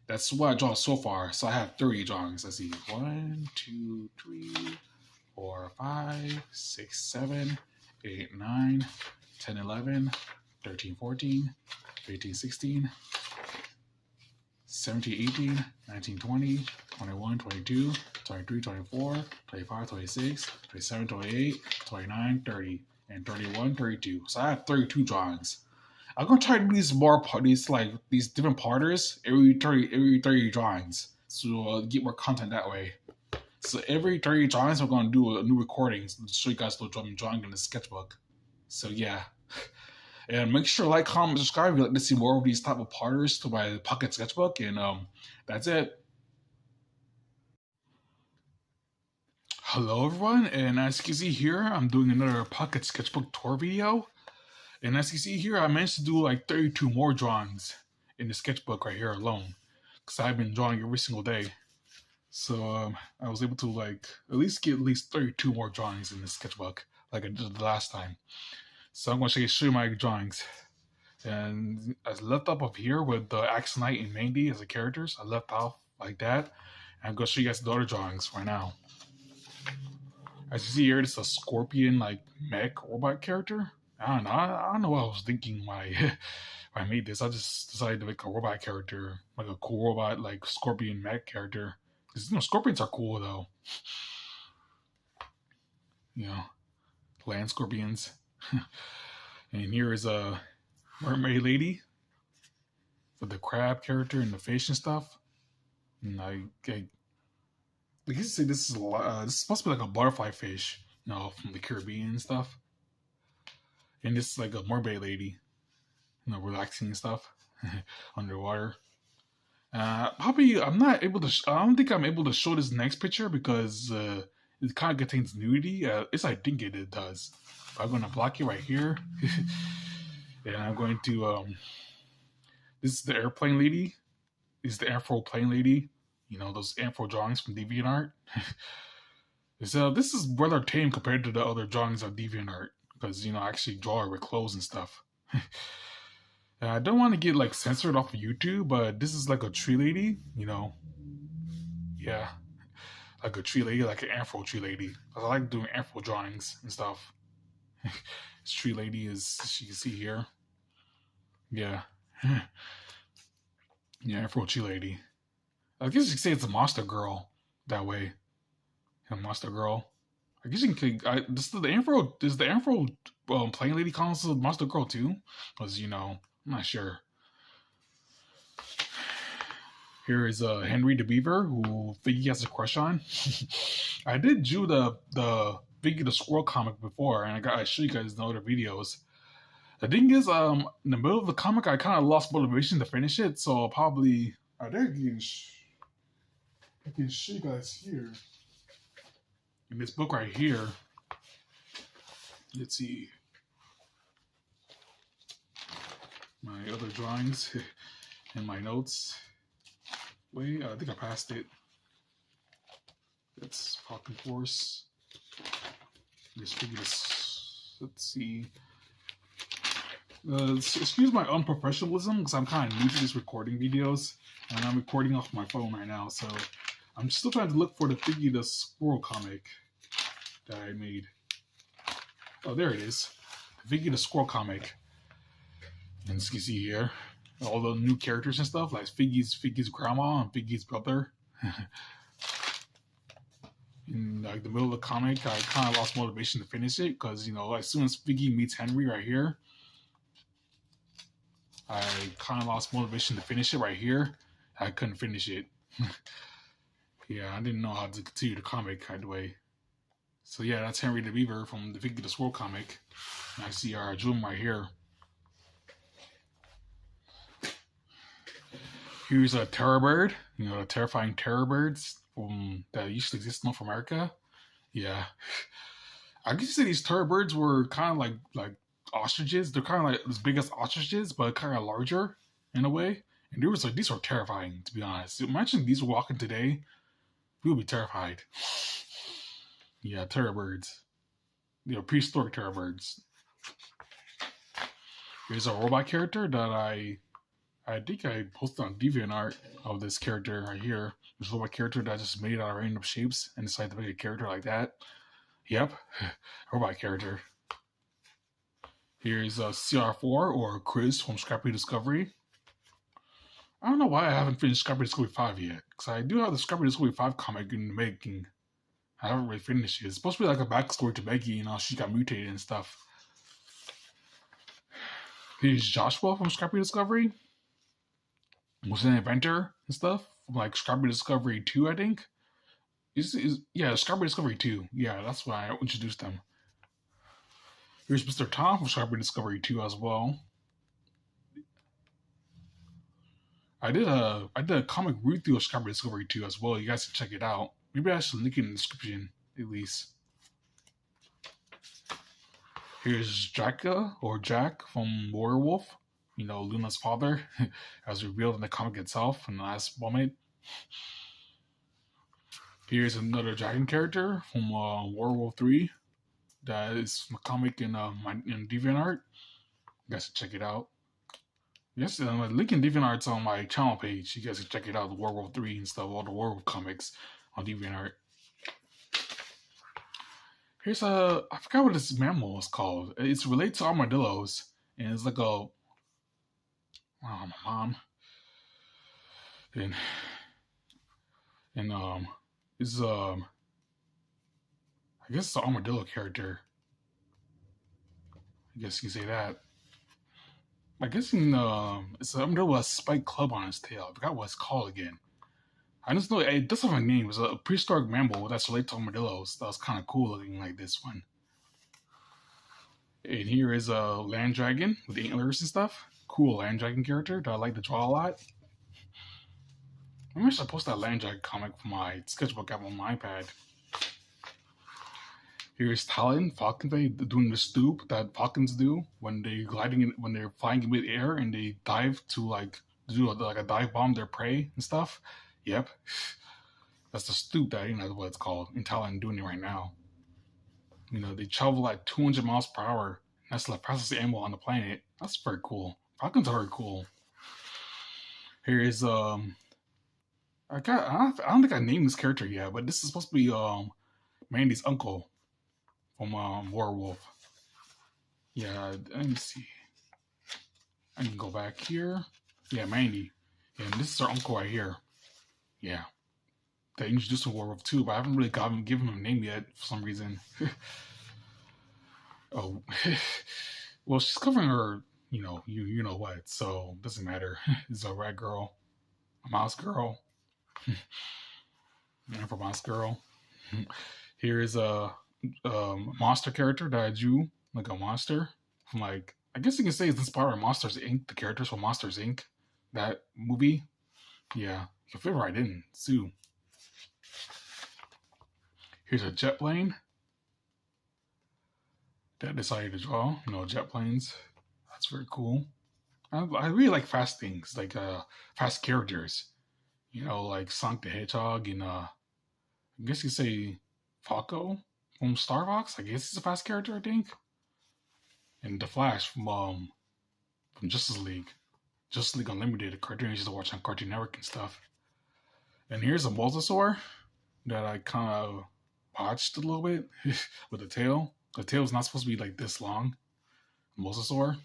That's what I draw so far. So I have 30 drawings. Let's see. 1, 2, 3, 4, 5, 6, 7, 8, 9, 10, 11, 13, 14, 15, 16, 17, 18, 19, 20, 21, 22, 23, 24, 25, 26, 27, 28, 29, 30, and 31, 32. So I have 32 drawings. I'm gonna try to do these different parters every 30 drawings, so get more content that way. So every 30 drawings, we're gonna do a new recording to show you guys what I'm drawing in the sketchbook. So yeah, And make sure to like, comment, subscribe if you'd like to see more of these type of parters to my pocket sketchbook. And that's it. Hello everyone, and as you can see here, I'm doing another pocket sketchbook tour video. And as you can see here, I managed to do like 32 more drawings in the sketchbook right here alone, because I've been drawing every single day. So I was able to like at least get at least 32 more drawings in the sketchbook, like I did the last time. So I'm going to show you my drawings. And I left up of here with the Axe Knight and Mandy as the characters. I left off like that. And I'm going to show you guys the other drawings right now. As you see here, it's a scorpion like mech robot character. I don't know what I was thinking when I made this. I just decided to make a robot character, like a cool robot, like scorpion mech character. Because scorpions are cool though. Land scorpions. And here is a mermaid lady with the crab character and the fish and stuff. And I guess you say this is this is supposed to be like a butterfly fish, from the Caribbean and stuff. And this is like a mermaid lady, relaxing and stuff underwater. Probably I'm not able to. I don't think I'm able to show this next picture because it kind of contains nudity. I think it does. I'm going to block it right here. And I'm going to, this is the airplane lady. This is the Afro plane lady. Those Afro drawings from DeviantArt. So this is rather tame compared to the other drawings on DeviantArt. Because, I actually draw it with clothes and stuff. And I don't want to get, like, censored off of YouTube, but this is like a tree lady, Yeah. Like a tree lady, like an Afro tree lady. I like doing Afro drawings and stuff. This tree lady is, as you can see here. Yeah. Yeah, Afro tree lady. I guess you could say it's a monster girl that way. A monster girl. I guess you can. Does the Afro plane lady call this a monster girl too? Because I'm not sure. Here is Henry the Beaver, who Figgy has a crush on. I did do the Figgy the Squirrel comic before, and I show you guys in other videos. The thing is, in the middle of the comic, I kind of lost motivation to finish it, so I'll probably. I can show you guys here. In this book right here. Let's see. My other drawings and my notes. Wait, I think I passed it. That's Falcon Force. Let's see. Excuse my unprofessionalism because I'm kind of new to these recording videos, and I'm recording off my phone right now, so I'm still trying to look for the Figgy the Squirrel comic that I made. Oh, there it is. The Figgy the Squirrel comic. And as you can see here, all the new characters and stuff, like Figgy's grandma and Figgy's brother. In like the middle of the comic, I kind of lost motivation to finish it because as soon as Figgy meets Henry right here, I kind of lost motivation to finish it right here. I couldn't finish it. Yeah, I didn't know how to continue the comic right away. So yeah, that's Henry the Beaver from the Figgy the Squirrel comic. And I see our drew him right here. Here's a terror bird, the terrifying terror birds that used to exist in North America. Yeah, I guess these terror birds were kind of like ostriches. They're kind of like as big as ostriches, but kind of larger in a way. And these were terrifying, to be honest. Imagine these were walking today, we would be terrified. Yeah, terror birds. Prehistoric terror birds. Here's a robot character that I think I posted on DeviantArt of this character right here. This robot character that I just made out of random shapes and decided to make a character like that. Yep, robot character. Here's a CR4 or Chris from Scrappy Discovery. I don't know why I haven't finished Scrappy Discovery 5 yet, because I do have the Scrappy Discovery 5 comic in the making. I haven't really finished it. It's supposed to be like a backstory to Maggie, she got mutated and stuff. Here's Joshua from Scrappy Discovery. Was an inventor and stuff, from like Scrappy Discovery 2, I think. Yeah, Scrappy Discovery 2. Yeah, that's why I introduced them. Here's Mr. Tom from Strawberry Discovery 2 as well. I did a comic read through of Strawberry Discovery 2 as well. You guys can check it out. Maybe I should link it in the description at least. Here's Dracula or Jack from Werewolf. You know, Luna's father, as revealed in the comic itself in the last moment. Here's another dragon character from Werewolf 3. That is a comic in DeviantArt. You guys can check it out. Yes, link in DeviantArt's on my channel page. You guys can check it out, the Werewolf 3 and stuff, all the Werewolf comics on DeviantArt. Here's I forgot what this mammal is called. It's related to armadillos, and it's like a, my mom. And it's I guess it's an armadillo character. I guess you can say that. I guess it's an armadillo with a spiked club on its tail. I forgot what it's called again. I just know it does have a name. It's a prehistoric mammal that's related to armadillos. That was kind of cool looking, like this one. And here is a land dragon with antlers and stuff. Cool land dragon character that I like to draw a lot. Maybe I should post that land dragon comic for my sketchbook app on my iPad. Here's Talon, Falcon Bay, doing the stoop that falcons do when they're flying in mid-air and they dive to do a dive bomb their prey and stuff. Yep, that's the stoop that, you know, what it's called. And Talon doing it right now. You know, they travel like 200 miles per hour. That's the fastest animal on the planet. That's very cool. Falcons are very cool. Here is I don't think I named this character yet, but this is supposed to be Mandy's uncle from Werewolf. Yeah, let me see. I can go back here. Yeah, Mandy. Yeah, and this is her uncle right here. Yeah. They introduced him in Werewolf 2, but I haven't really given him a name yet for some reason. Oh. Well, she's covering her, you know what, so it doesn't matter. It's a rat girl. A mouse girl. For mouse girl. Here is a monster character that I drew, like a monster. From I guess you can say it's inspired by Monsters Inc., the characters from Monsters Inc., that movie. Yeah, you can fit right in, too. Here's a jet plane that I decided to draw. You know, jet planes. That's very cool. I really like fast things, like fast characters. You know, like Sonic the Hedgehog and I guess you could say Falco from Star Fox. I guess he's a fast character, I think. And The Flash from Justice League. Justice League Unlimited, a cartoon I used to watch on Cartoon Network and stuff. And here's a mosasaur that I kind of watched a little bit with the tail. The tail's not supposed to be like this long. Mosasaur.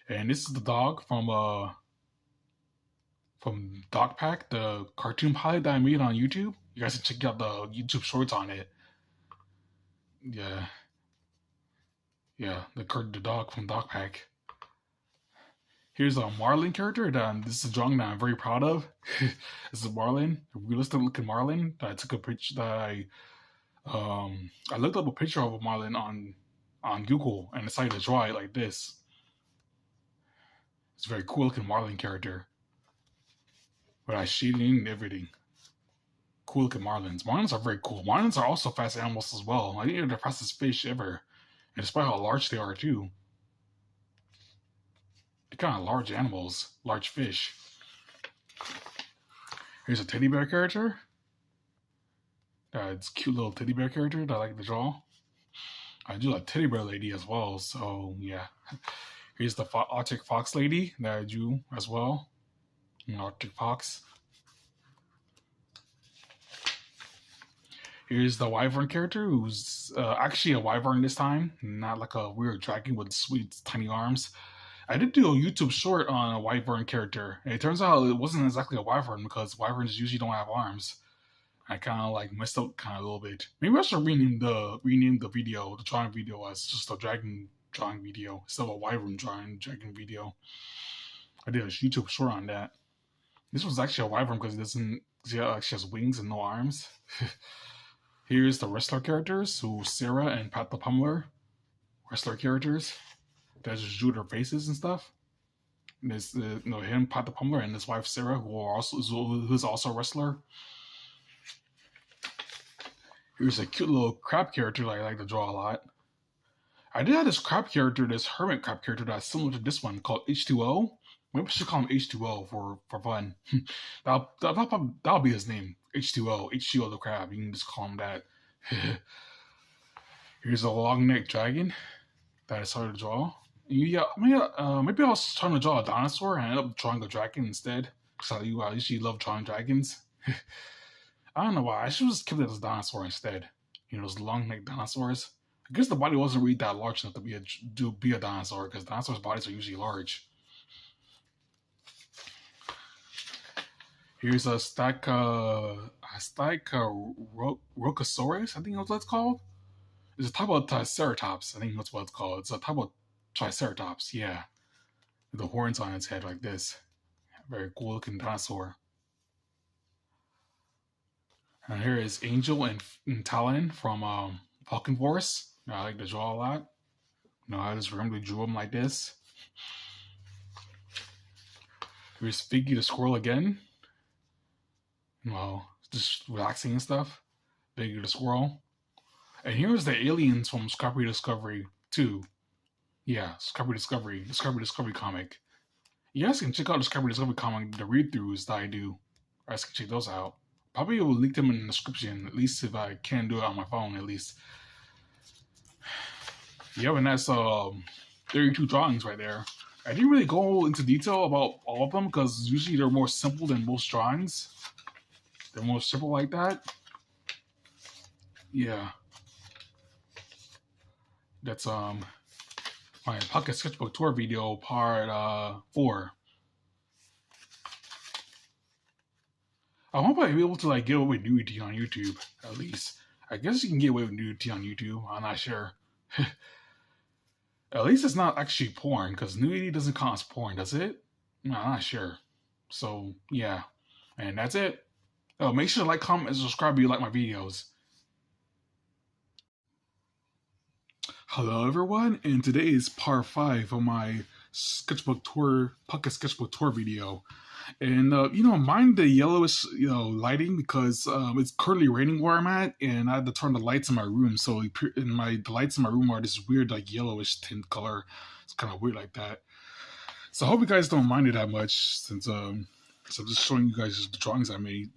And this is the dog from Dog Pack, the cartoon pilot that I made on YouTube. You guys can check out the YouTube shorts on it. Yeah. Yeah, the dog from Dog Pack. Here's a Marlin character that this is a drawing that I'm very proud of. This is Marlin, a realistic looking Marlin that I took a picture that I looked up a picture of a Marlin on Google and decided to draw it like this. It's a very cool looking Marlin character. But I shaded in everything. Cool looking Marlins. Marlins are very cool. Marlins are also fast animals as well. I think they're the fastest fish ever. And despite how large they are too. They're kind of large animals. Large fish. Here's a teddy bear character. It's a cute little teddy bear character that I like to draw. I do a teddy bear lady as well, so yeah. Here's the Arctic Fox lady that I drew as well. Arctic Fox. Here's the Wyvern character, who's actually a Wyvern this time, not like a weird dragon with sweet tiny arms. I did do a YouTube short on a Wyvern character, and it turns out it wasn't exactly a Wyvern because Wyverns usually don't have arms. I kind of messed up kind of a little bit. Maybe I should rename the video, the drawing video, as just a dragon drawing video instead of a Wyvern drawing dragon video. I did a YouTube short on that. This was actually a Wyvern because it doesn't. She has wings and no arms. Here's the wrestler characters, so Sarah and Pat the Pummeler. wrestler characters that just drew their faces and stuff. And there's him, Pat the Pummler, and his wife Sarah, who's also a wrestler. Here's a cute little crab character that I like to draw a lot. I did have this crab character, this hermit crab character that's similar to this one called H2O. Maybe I should call him H2O for fun. that'll be his name. H2O. H2O the crab. You can just call him that. Here's a long necked dragon that I started to draw. Yeah, maybe I was trying to draw a dinosaur and I ended up drawing a dragon instead. Because I usually love drawing dragons. I don't know why. I should have just kept it as a dinosaur instead. Those long necked dinosaurs. I guess the body wasn't really that large enough to be a dinosaur, because dinosaurs' bodies are usually large. Here's a Rocosaurus, I think that's what it's called. It's a type of Triceratops, I think that's what it's called. It's a type of Triceratops, yeah. With the horns on its head like this. Very cool looking dinosaur. And here is Angel and Talon from Falcon Force. I like to draw a lot. I just randomly drew them like this. Here's Figgy the squirrel again. Just relaxing and stuff. Figgy the squirrel. And here's the aliens from Discovery Discovery 2. Yeah, Discovery Discovery comic. You guys can check out Discovery Discovery comic, the read-throughs that I do. You guys can check those out. Probably will link them in the description, at least if I can do it on my phone, at least. Yeah, and that's 32 drawings right there. I didn't really go into detail about all of them because usually they're more simple than most drawings. They're more simple like that. Yeah. That's my Pocket Sketchbook Tour video part 4. I hope I'll be able to get away with nudity on YouTube, at least. I guess you can get away with nudity on YouTube, I'm not sure. At least it's not actually porn, because nudity doesn't count as porn, does it? No, I'm not sure. So, yeah. And that's it. Oh, make sure to like, comment, and subscribe if you like my videos. Hello everyone, and today is part 5 of my sketchbook tour, Pocket Sketchbook Tour video. And, mind the yellowish, lighting, because it's currently raining where I'm at, and I had to turn the lights in my room. So the lights in my room are this weird, yellowish tint color. It's kind of weird like that. So I hope you guys don't mind it that much, since I'm just showing you guys the drawings I made.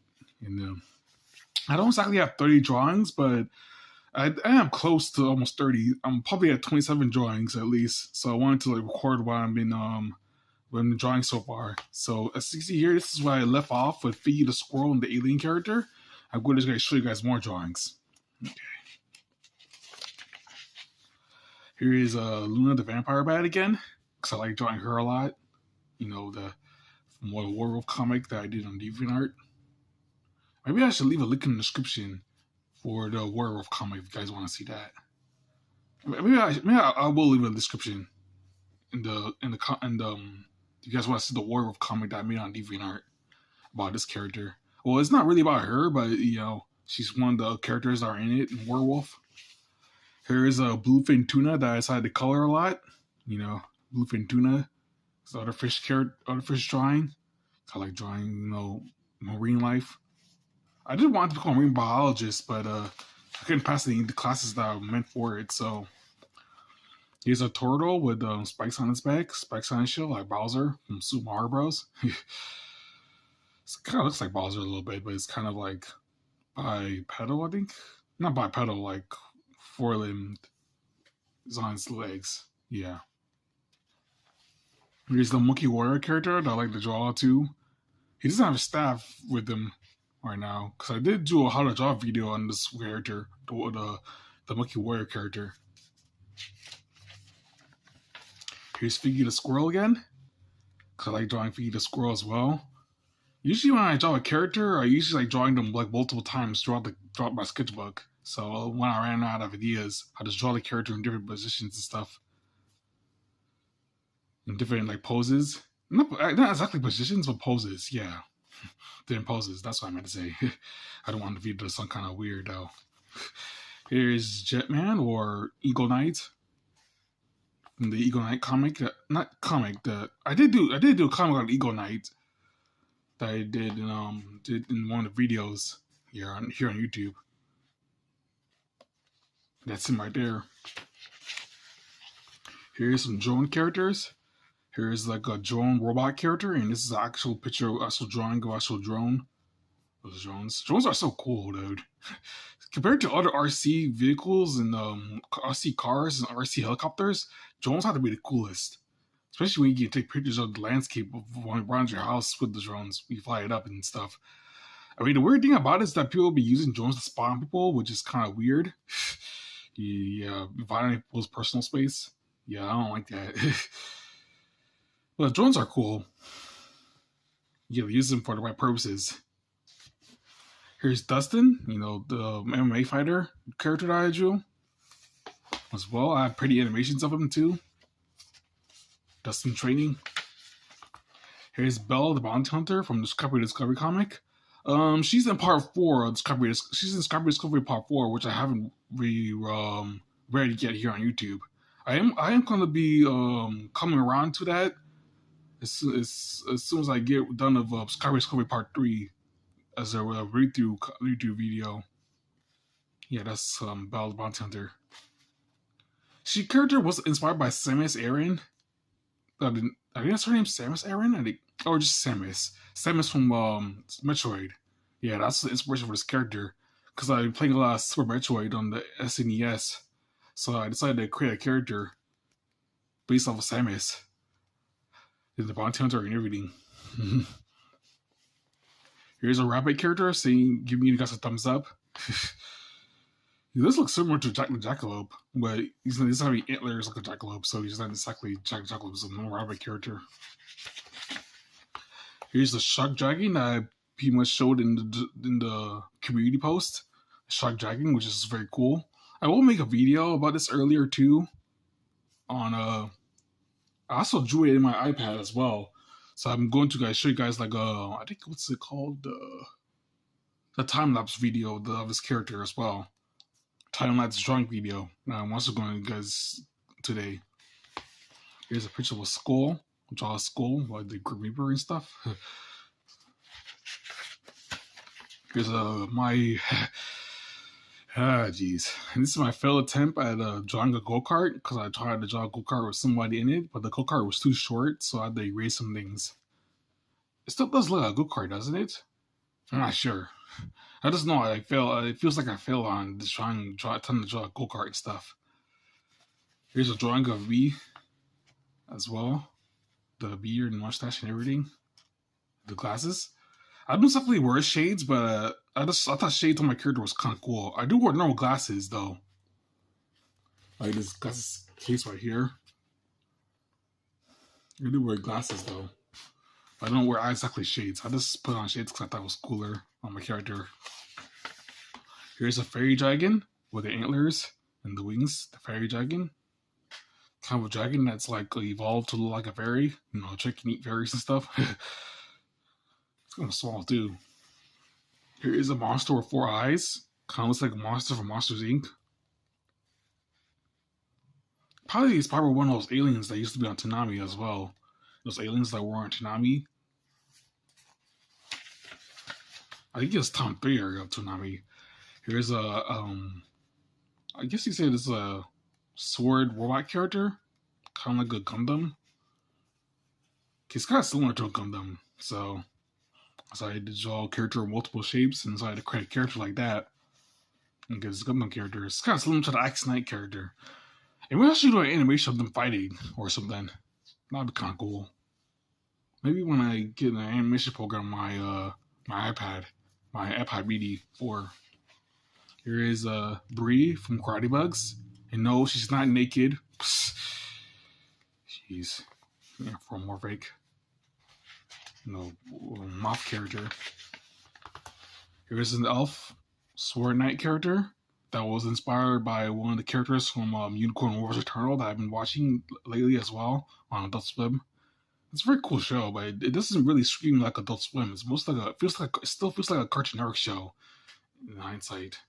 And I don't exactly have 30 drawings, but I am close to almost 30. I'm probably at 27 drawings at least. So I wanted to record what I've been drawing so far. So as you see here, this is where I left off with Figgy the squirrel and the alien character. I'm going to show you guys more drawings. Okay. Here is Luna the vampire bat again, because I like drawing her a lot. The werewolf comic that I did on DeviantArt. Maybe I should leave a link in the description for the werewolf comic if you guys want to see that. Maybe I will leave a description in the if you guys want to see the werewolf comic that I made on DeviantArt about this character. Well, it's not really about her, but she's one of the characters that are in it in Werewolf. Here's a bluefin tuna that I decided to color a lot. Bluefin tuna. It's the other fish drawing. I like drawing, marine life. I did want to become a marine biologist, but I couldn't pass the classes that I meant for it, so here's a turtle with spikes on its back, spikes on his shell, like Bowser from Super Mario Bros. It kind of looks like Bowser a little bit, but it's kind of like bipedal, I think. Not bipedal, like four-limbed. It's on its legs. Yeah. Here's the monkey warrior character that I like to draw too. He doesn't have a staff with him right now, because I did do a how to draw video on this character, the monkey warrior character. Here's Figgy the squirrel again, because I like drawing Figgy the squirrel as well. Usually when I draw a character, I usually like drawing them multiple times throughout my sketchbook. So when I ran out of ideas, I just draw the character in different positions and stuff. In different poses. Not exactly positions, but poses, yeah. Different poses, that's what I meant to say. I don't want the video to sound kind of weird though. Here's Jetman or Eagle Knight. from the Eagle Knight comic. Not comic. I did do a comic on Eagle Knight that I did in one of the videos here on YouTube. That's him right there. Here's some drone characters. Here's like a drone robot character, and this is an actual picture of actual drawing of actual drone. Those drones. Drones are so cool, dude. Compared to other RC vehicles and RC cars and RC helicopters, drones have to be the coolest. Especially when you can take pictures of the landscape of around your house with the drones. You fly it up and stuff. I mean, the weird thing about it is that people be using drones to spy on people, which is kind of weird. Yeah, violating people's personal space. Yeah, I don't like that. But drones are cool. You use them for the right purposes. Here's Dustin, the MMA fighter character that I drew as well. I have pretty animations of him too. Dustin training. Here's Belle, the bounty hunter from the Discovery comic. She's in part 4 of Discovery. She's in Discovery Part 4, which I haven't really read yet here on YouTube. I am going to be coming around to that as soon as I get done of Discovery Part 3 as a read-through video. Yeah, that's Belle the Bounty Hunter. She character was inspired by Samus Aran. I think that's her name, Samus Aran? Or just Samus. Samus from Metroid. Yeah, that's the inspiration for this character. Because I've been playing a lot of Super Metroid on the SNES. So I decided to create a character based off of Samus. The Bounty Hunter and everything. Here's a rabbit character giving you guys a thumbs up. This looks similar to Jack the Jackalope, but he's not having antlers like a jackalope, so he's not exactly Jack the Jackalope. He's a normal rabbit character. Here's the Shark Dragon that I pretty much showed in the community post. Shark Dragon, which is very cool. I will make a video about this earlier too. I also drew it in my iPad as well. So I'm going to show you guys like I think what's it called, the time lapse video of this character as well. Time lapse drawing video. I'm also going to guys today. Here's a picture of a skull. Draw a skull like the Grim Reaper and stuff. Here's my jeez. This is my failed attempt at drawing a go-kart, because I tried to draw a go-kart with somebody in it, but the go-kart was too short, so I had to erase some things. It still does look like a go-kart, doesn't it? I'm not sure. I just know I failed. It feels like I failed on just trying to draw a go-kart and stuff. Here's a drawing of me as well. The beard and mustache and everything. The glasses. I don't exactly wear shades, but I thought shades on my character was kind of cool. I do wear normal glasses though. Like this glasses case right here. I do wear glasses though. I don't wear exactly shades. I just put on shades because I thought it was cooler on my character. Here's a fairy dragon with the antlers and the wings. The fairy dragon. Kind of a dragon that's like evolved to look like a fairy. Trick and eat fairies and stuff. It's kind of small too. Here is a monster with 4 eyes. Kind of looks like a monster from Monsters Inc. Probably it's probably one of those aliens that used to be on Toonami as well. Those aliens that were on Toonami. I think it's Tom 3 area of Toonami. Here's a I guess you say this is a sword robot character. Kind of like a Gundam. It's kind of similar to a Gundam, so I decided to draw a character in multiple shapes, and decided to create a character like that. And get this Gundam character. It's kind of similar to the Axe Knight character. And we actually do an animation of them fighting or something. That'd be kind of cool. Maybe when I get an animation program on my iPad Mini 4. Here is Bree from Karate Bugs. And no, she's not naked. Jeez. Anthropomorphic. Moth character. Here's an elf sword knight character that was inspired by one of the characters from Unicorn Wars Eternal that I've been watching lately as well on Adult Swim. It's a very cool show, but it doesn't really scream like Adult Swim. It's most like it still feels like a Cartoon Network show in hindsight.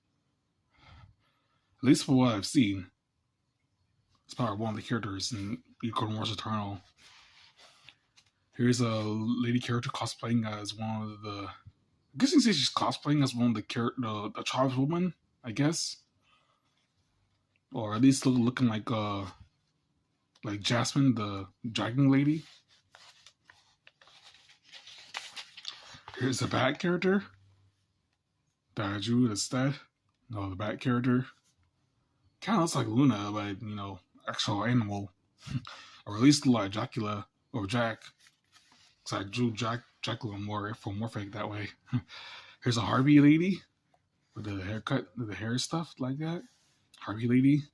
At least for what I've seen. It's probably one of the characters in Unicorn Wars Eternal. Here's a lady character cosplaying as one of the. I guess you can say she's cosplaying as one of the tribeswoman, I guess, or at least looking like Jasmine, the dragon lady. Here's the bat character that I drew instead. No, the bat character kind of looks like Luna, but actual animal, or at least like Dracula or Jack. Cause I drew Dracula more anthropomorphic that way. Here's a Harvey lady with the haircut, the hair stuff like that. Harvey lady,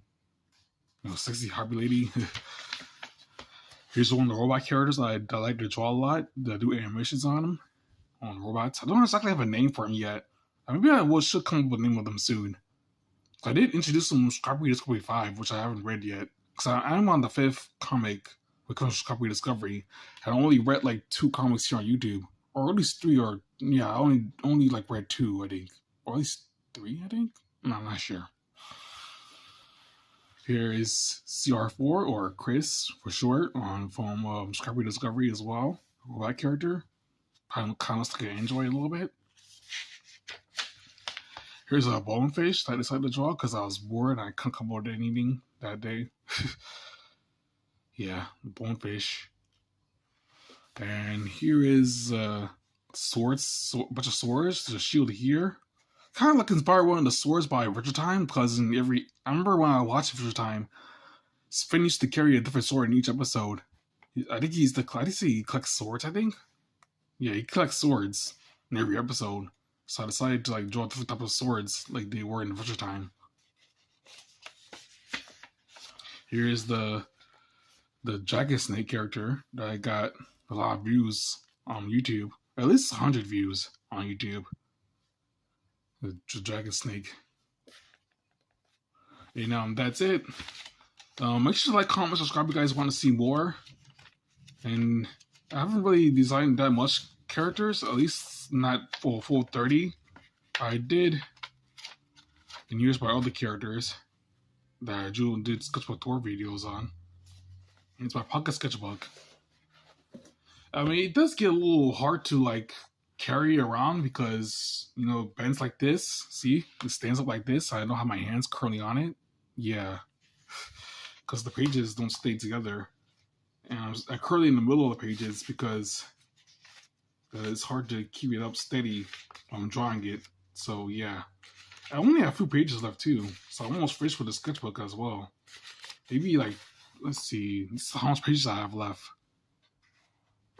sexy Harvey lady. Here's one of the robot characters I like to draw a lot. That I do animations on them, on robots. I don't exactly have a name for them yet. Maybe I should come up with a name of them soon. I did introduce them in Scrappy Discovery 5, which I haven't read yet. Because I'm on the 5th comic when it comes to Scrappy Discovery. I only read like 2 comics here on YouTube. Or at least 3, or yeah, I only like read 2, I think. Or at least 3, I think? No, I'm not sure. Here is CR4, or Chris for short, from Scrappy Discovery as well. Robot character. Kind of looks like an android a little bit. Here's a bonefish that I decided to draw because I was bored and I couldn't come up with anything that day. Yeah, bonefish. And here is swords, a bunch of swords. There's a shield here. Kind of like inspired one of the swords by Adventure Time, because I remember when I watched Adventure Time, Finn used to carry a different sword in each episode. I think he collects swords, I think? Yeah, he collects swords in every episode. So I decided to draw different types of swords like they were in Adventure Time. Here is the Dragon Snake character that I got a lot of views on YouTube. At least 100 views on YouTube. The Dragon Snake. And that's it. Make sure to like, comment, subscribe if you guys want to see more. And I haven't really designed that much characters, at least not for a full 30. I did in years by other characters that I drew and did sketchbook tour videos on. And it's my pocket sketchbook. I mean, it does get a little hard to carry around because it bends like this. See, it stands up like this. I don't have my hands currently on it. Yeah, because the pages don't stay together, and I'm currently in the middle of the pages because it's hard to keep it up steady when I'm drawing it. So yeah, I only have a few pages left too, so I'm almost finished with the sketchbook as well. Maybe let's see, this is how much pages I have left.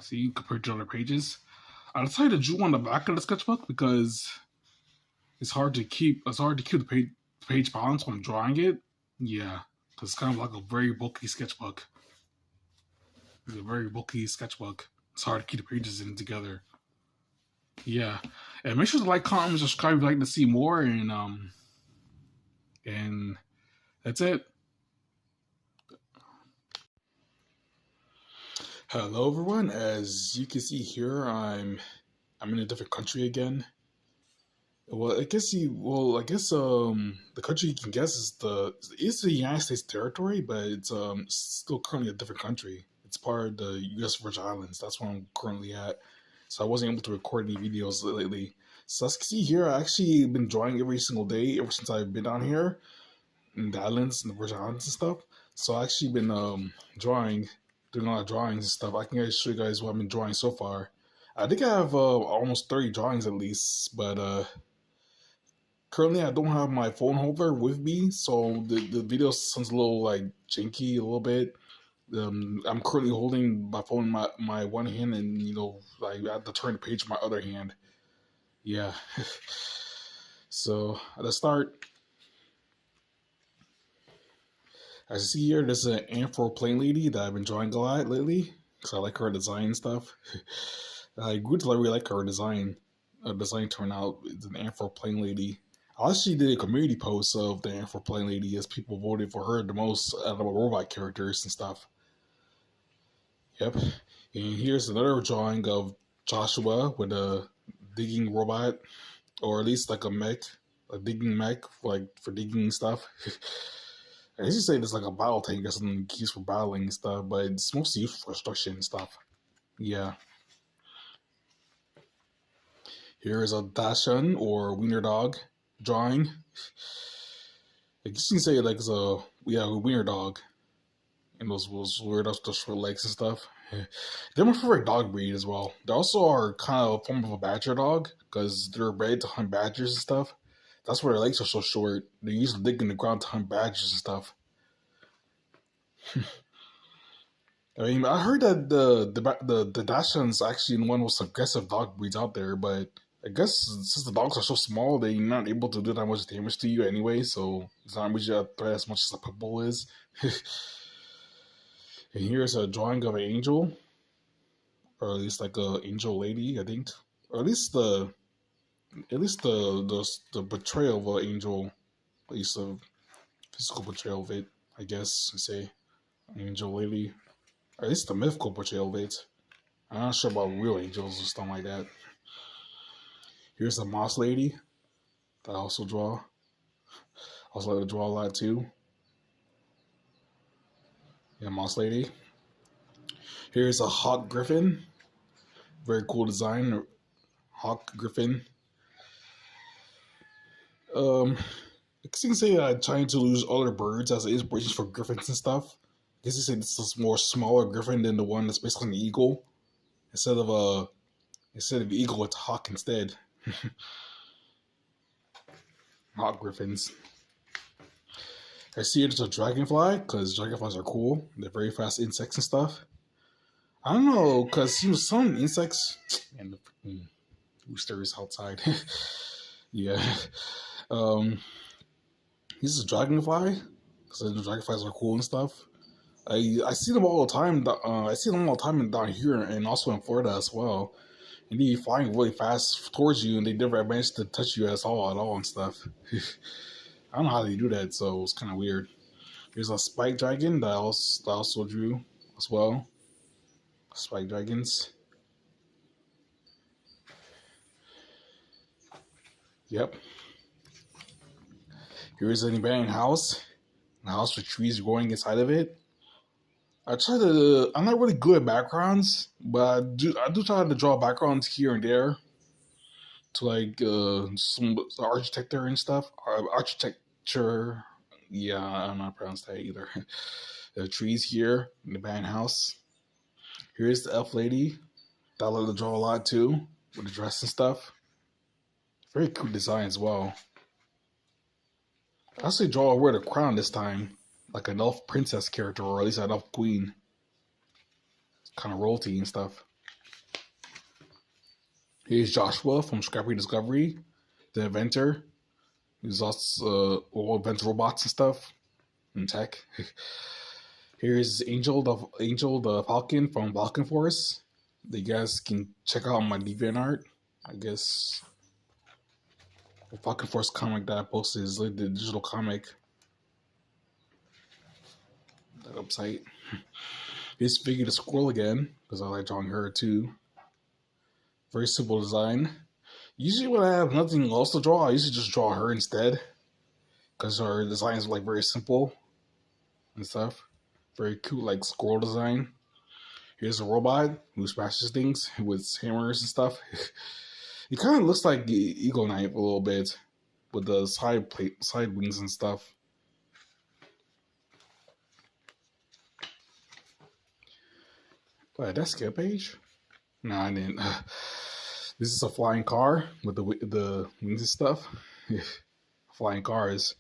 See, compared to other pages, I decided to draw on the back of the sketchbook because it's hard to keep the page balance when I'm drawing it. Yeah, because it's kind of like a very bulky sketchbook. It's a very bulky sketchbook. It's hard to keep the pages in together. Yeah, and make sure to like, comment, and subscribe if you'd like to see more. And that's it. Hello, everyone. As you can see here, I'm in a different country again. Well, I guess the country you can guess is the United States territory, but it's still currently a different country. It's part of the U.S. Virgin Islands. That's where I'm currently at. So I wasn't able to record any videos lately. So as you can see here, I actually been drawing every single day ever since I've been down here in the islands and the Virgin Islands and stuff. So I actually been doing a lot of drawings and stuff. I can show you guys what I've been drawing so far. I think I have almost 30 drawings at least, but currently I don't have my phone holder with me, so the video sounds a little janky a little bit. I'm currently holding my phone in my one hand, and I have to turn the page with my other hand. Yeah. So let's start. As you see here, there's an Afro-plane lady that I've been drawing a lot lately because I like her design and stuff. I grew to really like her design. Her design turned out. It's an Afro-plane lady. I actually did a community post of the Afro-plane lady as people voted for her the most out of robot characters and stuff. Yep. And here's another drawing of Joshua with a digging robot, or at least a mech, a digging mech for digging stuff. I used to say there's like a battle tank or something used for battling and stuff, but it's mostly used for construction and stuff. Yeah. Here is a Dachshund or Wiener dog drawing. I guess you can say like it's a wiener dog, and those weird those short legs and stuff. They're my favorite dog breed as well. They also are kind of a form of a badger dog because they're bred to hunt badgers and stuff. That's why their legs are so short. They usually dig in the ground to hunt badgers and stuff. I mean, I heard that the Dachshund's actually one of the most aggressive dog breeds out there, but I guess since the dogs are so small, they're not able to do that much damage to you anyway, so it's not much a threat as much as a pit bull is. And here's a drawing of an angel, or at least like a angel lady, I think, or at least the portrayal of an angel, at least a physical portrayal of it, I guess. I say angel lady, or at least the mythical portrayal of it. I'm not sure about real angels or something like that. Here's a moss lady that I also draw. I also like to draw a lot too. Yeah, moss lady. Here's a hawk griffin. Very cool design. Hawk griffin. I guess you can say trying to use other birds as inspiration for griffins and stuff. I guess you say this is more smaller griffin than the one that's basically an eagle. Instead of eagle, it's hawk instead. Hawk griffins. I see it as a dragonfly because dragonflies are cool. They're very fast insects and stuff. I don't know because some insects and the freaking roosters outside. Yeah. He's a dragonfly because the dragonflies are cool and stuff. I see them all the time. I see them all the time down here and also in Florida as well. And they flying really fast towards you, and they never manage to touch you at all and stuff. I don't know how they do that, so it's kind of weird. There's a spike dragon that I also drew as well. Spike dragons. Yep. Here's an abandoned house. A house with trees growing inside of it. I'm not really good at backgrounds, but I do try to draw backgrounds here and there to like some architecture and stuff. Architecture. Yeah, I'm not pronounce that either. The trees here in the abandoned house. Here's the elf lady that I love to draw a lot too, with the dress and stuff. Very cool design as well. I actually draw her with a crown this time, like an elf princess character, or at least an elf queen. It's kind of royalty and stuff. Here's Joshua from Scrappy Discovery, the inventor. He's also invents robots and stuff and tech. Here's Angel the Falcon from Falcon Force. You guys can check out my DeviantArt. I guess the Falcon Force comic that I posted is like the digital comic. That website. Here's Figure the Squirrel again, because I like drawing her too. Very simple design. Usually when I have nothing else to draw, I usually just draw her instead. Because her design is like very simple and stuff. Very cool, like squirrel design. Here's a robot who smashes things with hammers and stuff. It kind of looks like the Eagle Knight a little bit, with the side wings and stuff. Wait, did I skip a page? No, I didn't. This is a flying car with the wings and stuff. Flying cars.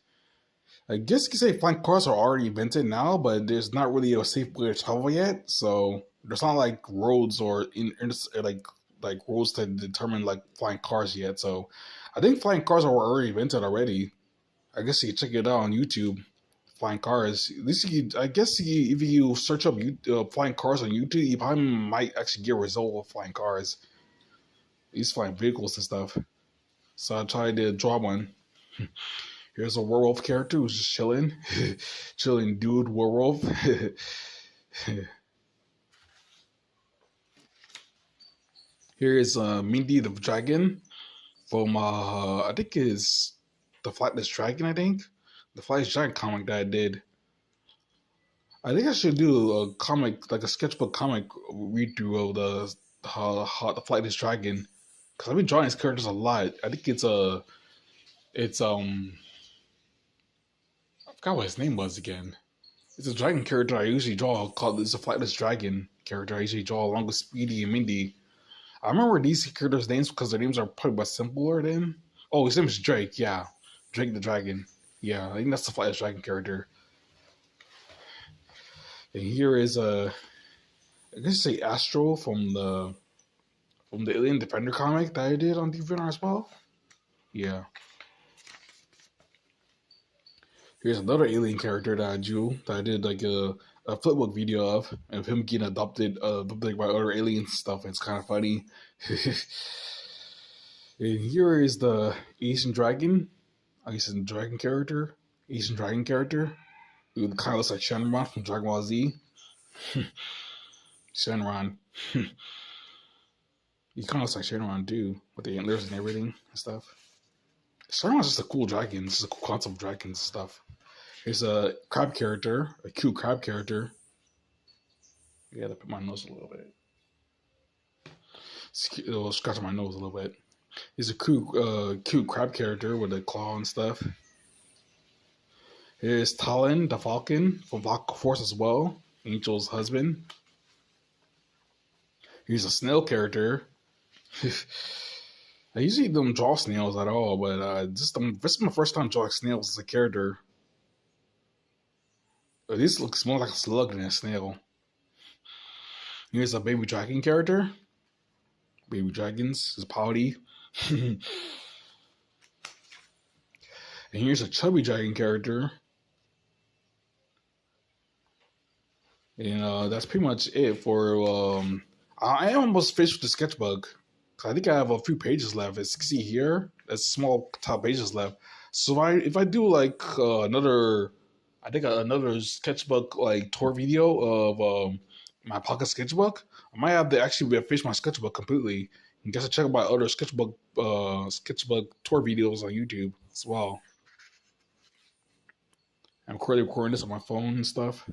I guess you could say flying cars are already invented now, but there's not really a safe way to travel yet. So there's not like roads or like rules to determine like flying cars yet. So I think flying cars are already invented already. I guess you can check it out on YouTube. Flying cars. At least if you search up flying cars on YouTube, you probably might actually get a result of flying cars. These flying vehicles and stuff. So I tried to draw one. Here's a werewolf character who's just chilling. Chilling dude werewolf. Here is Mindy the Dragon from I think is the Flightless Dragon, I think. The Flightless Dragon comic that I did. I think I should do a comic, like a sketchbook comic read through of how the Flight is Dragon, because I've been drawing these characters a lot. I think it's I forgot what his name was again. It's a dragon character I usually draw called it's a Flightless Dragon character I usually draw along with Speedy and Mindy. I remember these characters' names because their names are probably much simpler than. Oh, his name is Drake. Yeah, Drake the Dragon. Yeah, I think that's the Flightless Dragon character. And here is I guess say Astro from the Alien Defender comic that I did on DeviantArt as well. Yeah. Here's another alien character that I drew that I did like a flipbook video of him getting adopted by other aliens and stuff. It's kind of funny. And here is the Asian Dragon. Asian Dragon character. Asian Dragon character. Who kind of looks like Shenron from Dragon Ball Z. Shenron. He kind of looks like Shenron too, with the antlers and everything and stuff. Shenron's just a cool dragon. This is a cool concept of dragons and stuff. Here's a crab character, a cute crab character. Yeah, to put my nose a little bit. It'll scratch my nose a little bit. He's a cute crab character with a claw and stuff. Here's Talon, the falcon from Falcon Force as well. Angel's husband. Here's a snail character. I usually don't draw snails at all, but this is my first time drawing snails as a character. This looks more like a slug than a snail. Here's a baby dragon character. Baby dragons is pouty. And here's a chubby dragon character. And that's pretty much it for. I am almost finished with the sketchbook. I think I have a few pages left. As you can see here, there's small top pages left. So if I do like another sketchbook like tour video of my pocket sketchbook, I might have to actually finish my sketchbook completely. You guys can check out my other sketchbook tour videos on YouTube as well. I'm currently recording this on my phone and stuff.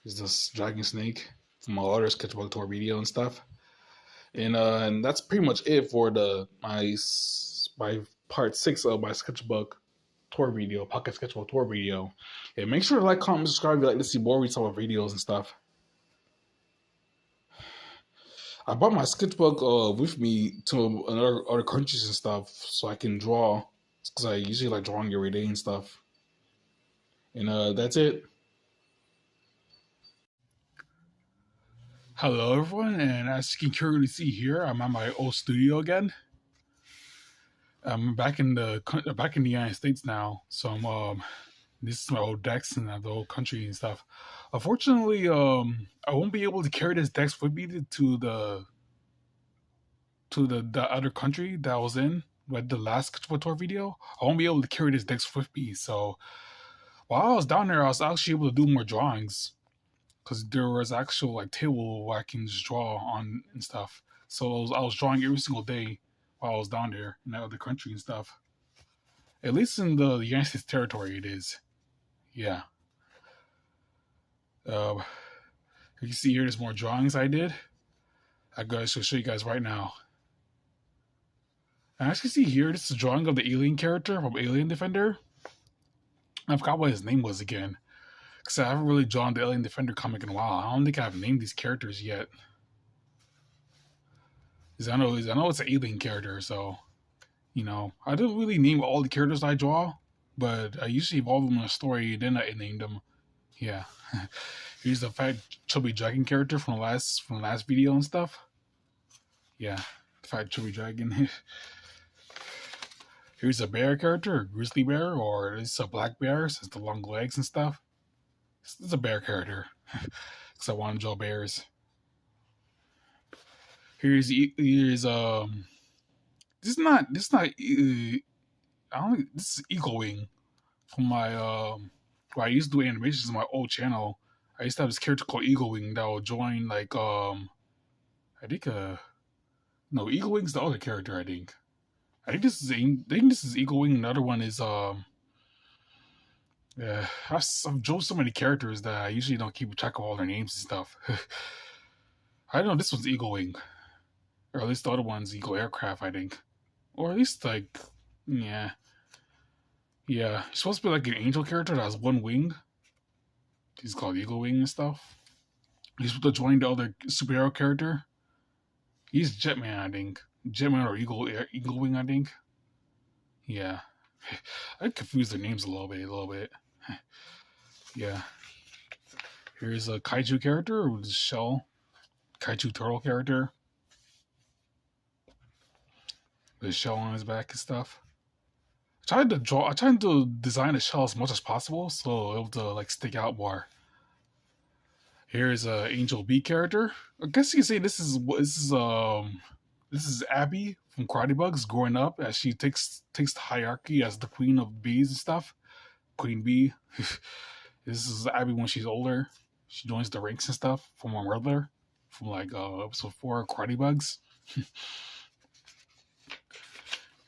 Is this dragon snake from my other sketchbook tour video and stuff. And that's pretty much it for my part 6 of my sketchbook tour video, pocket sketchbook tour video. And make sure to like, comment, subscribe if you like to see more these type of videos and stuff. I brought my sketchbook with me to other countries and stuff so I can draw, because I usually like drawing every day and stuff. And that's it. Hello everyone, and as you can clearly see here, I'm at my old studio again. I'm back in the United States now, so this is my old decks and the old country and stuff. Unfortunately, I won't be able to carry this decks with me to the other country that I was in with the last sketchbook tour video. I won't be able to carry this decks with me. So while I was down there, I was actually able to do more drawings, because there was actual like table where I can just draw on and stuff. So I was drawing every single day while I was down there in that other country and stuff. At least in the United States territory, it is. Yeah. You can see here, there's more drawings I did. I guys will show you guys right now. And as you can see here, this is a drawing of the alien character from Alien Defender. I forgot what his name was again, because I haven't really drawn the Alien Defender comic in a while. I don't think I've named these characters yet. Because I know it's an alien character, so I don't really name all the characters I draw, but I usually involve them in a story and then I name them. Yeah. Here's the fat chubby dragon character from the last video and stuff. Yeah, the fat chubby dragon. Here's a bear character, a grizzly bear, or it's a black bear since the long legs and stuff. It's a bear character, because I want to draw bears. This is Eagle Wing from my where I used to do animations on my old channel. I used to have this character called Eagle Wing that will join like I think no, Eagle Wing's the other character. I think this is Eagle Wing. Another one is I've drawn so many characters that I usually don't keep track of all their names and stuff. I know this one's Eagle Wing, or at least the other one's Eagle Aircraft, I think, or at least like, yeah, yeah. He's supposed to be like an angel character that has one wing. He's called Eagle Wing and stuff. He's supposed to join the other superhero character. He's Jetman, I think. Jetman or Eagle Wing, I think. Yeah, I confuse their names a little bit. Yeah. Here's a kaiju character with a shell. Kaiju turtle character. With a shell on his back and stuff. I tried to design the shell as much as possible so it would like stick out more. Here's a Angel Bee character. I guess you can say this is Abby from Karate Bugs growing up as she takes the hierarchy as the queen of bees and stuff. Queen Bee. This is Abby when she's older. She joins the ranks and stuff from her mother from like episode 4 Karate Bugs.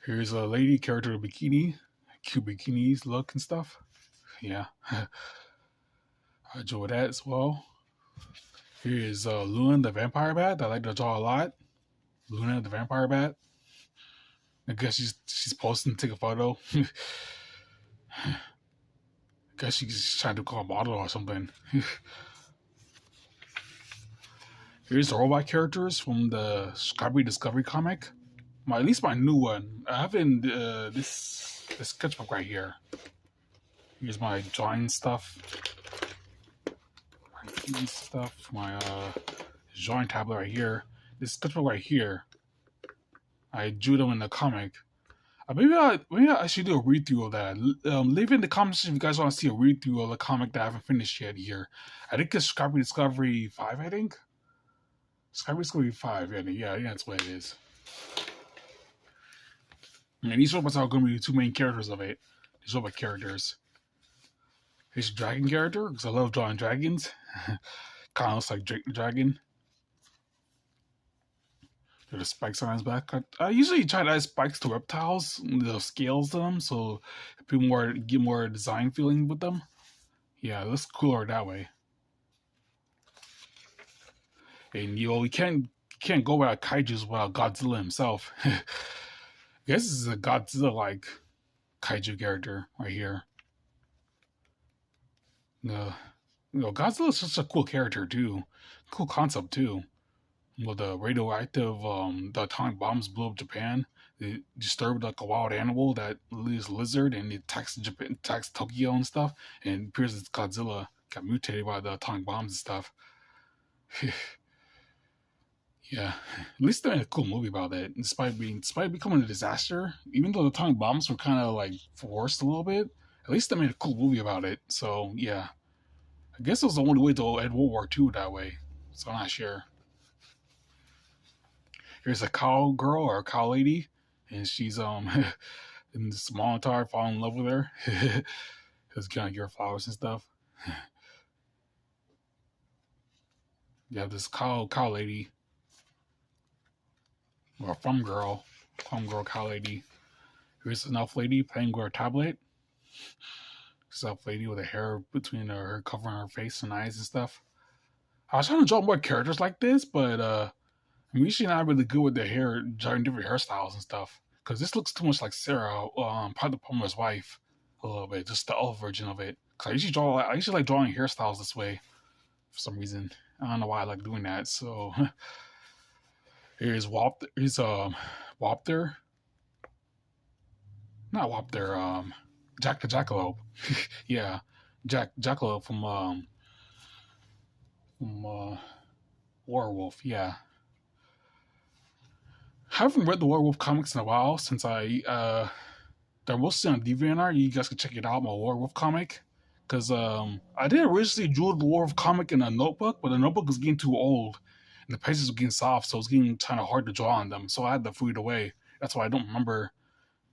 Here's a lady character in a bikini, cute bikinis look and stuff. Yeah, I enjoy that as well. Here is Luna the vampire bat that I like to draw a lot. Luna the vampire bat. I guess she's posting to take a photo. I guess she's trying to call a model or something. Here's the robot characters from the Scrappy Discovery comic. At least my new one. I have in this sketchbook right here. Here's my drawing stuff. My drawing tablet right here. This sketchbook right here. I drew them in the comic. Maybe I should do a read through of that. Leave in the comments if you guys want to see a read through of the comic that I haven't finished yet here. I think it's Scrappy Discovery 5, I think. Scrappy Discovery 5, yeah, that's what it is. And these robots are going to be the two main characters of it. These robot characters. Here's a dragon character, because I love drawing dragons. Kind of looks like Drake the Dragon. There's the spikes on his back. I usually try to add spikes to reptiles, the scales to them, so people get more design feeling with them. Yeah, it looks cooler that way. And you can't go without kaijus without Godzilla himself. I guess this is a Godzilla-like kaiju character right here. Godzilla is such a cool character too. Cool concept too. With the radioactive, the atomic bombs blew up Japan. They disturbed like a wild animal that is a lizard and it attacks Tokyo and stuff. And it appears it's Godzilla got mutated by the atomic bombs and stuff. Yeah, at least they made a cool movie about it. Despite becoming a disaster, even though the atomic bombs were kind of like forced a little bit, at least they made a cool movie about it. So yeah, I guess it was the only way to end World War II that way. So I'm not sure. Here's a cow girl or a cow lady, and she's in this montage fall in love with her. Because kind of give her flowers and stuff. You have this cow lady. Or farm girl cow lady. Here's an elf lady playing with her tablet. This elf lady with a hair between her covering her face and eyes and stuff. I was trying to draw more characters like this, but I'm usually not really good with the hair, drawing different hairstyles and stuff. Because this looks too much like Sarah, Part of Palmer's wife, a little bit, just the elf version of it. Cause I usually like drawing hairstyles this way for some reason. I don't know why I like doing that. So. Here's Wopter. Not Wopter, Jack the Jackalope. Yeah. Jackalope from Werewolf, yeah. I haven't read the Werewolf comics in a while since they're mostly on DeviantArt. You guys can check it out, my Werewolf comic. Because I did originally draw the Werewolf comic in a notebook, but the notebook was getting too old. And the pages were getting soft, so it was getting kind of hard to draw on them. So I had to throw it away. That's why I don't remember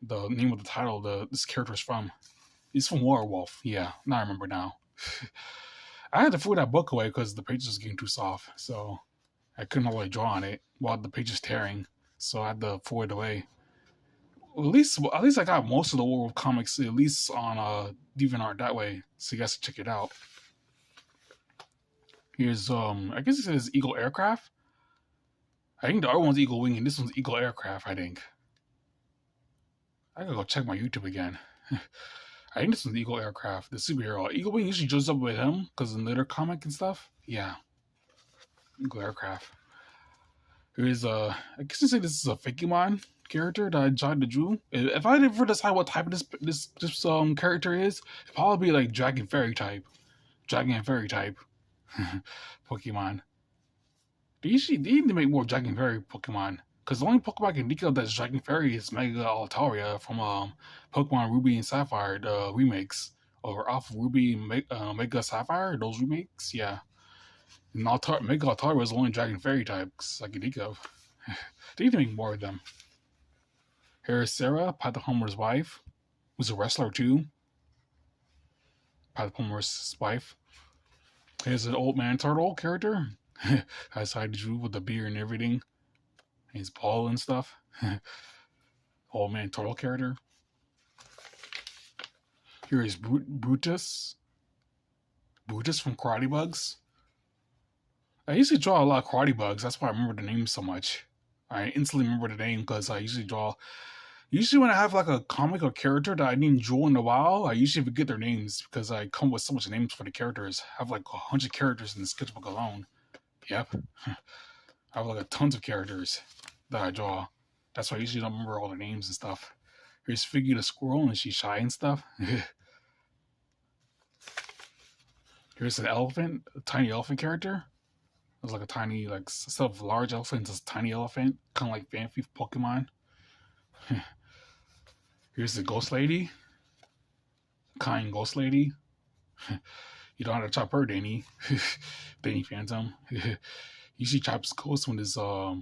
the name of the title this character is from. It's from Werewolf. Yeah, now I remember now. I had to throw that book away because the pages was getting too soft. So I couldn't really draw on it while the page is tearing. So I had to throw it away. At least I got most of the Werewolf comics at least on DeviantArt that way, so you guys can check it out. Here's I guess it says Eagle Aircraft. I think the other one's Eagle Wing and this one's Eagle Aircraft, I think. I gotta go check my YouTube again. I think this one's Eagle Aircraft, the superhero. Eagle Wing usually shows up with him because in later comic and stuff. Yeah. Eagle Aircraft. Here's I guess you say this is a Fakemon character that I tried to draw. If I ever decide what type of this character is, it'd probably be like Dragon Fairy type. Dragon and Fairy type. Pokemon. They need to make more Dragon Fairy Pokemon. Because the only Pokemon I can think of that's Dragon Fairy is Mega Altaria from Pokemon Ruby and Sapphire, the remakes. Or off of Ruby and Mega Sapphire, those remakes, yeah. And Mega Altaria was the only Dragon Fairy types I can think of. They need to make more of them. Here's Sarah, Pat the Homer's wife, who's a wrestler too. Pat the Homer's wife. Here's an old man turtle character. As I drew with the beard and everything. His ball and stuff. Old man turtle character. Here is Brutus. Brutus from Karate Bugs. I usually draw a lot of Karate Bugs. That's why I remember the name so much. I instantly remember the name because I usually draw. Usually when I have like a comic or character that I didn't draw in a while, I usually forget their names because I come with so much names for the characters. I have like 100 characters in the sketchbook alone. Yep. I have like tons of characters that I draw. That's why I usually don't remember all the names and stuff. Here's Figgy the squirrel and she's shy and stuff. Here's an elephant, a tiny elephant character. It's like a tiny, like, instead of large elephant, it's a tiny elephant. Kind of like Fanfi Pokemon. Here's the ghost lady. Kind ghost lady. You don't have to chop her, Danny. Danny Phantom. Usually chops ghosts when there's I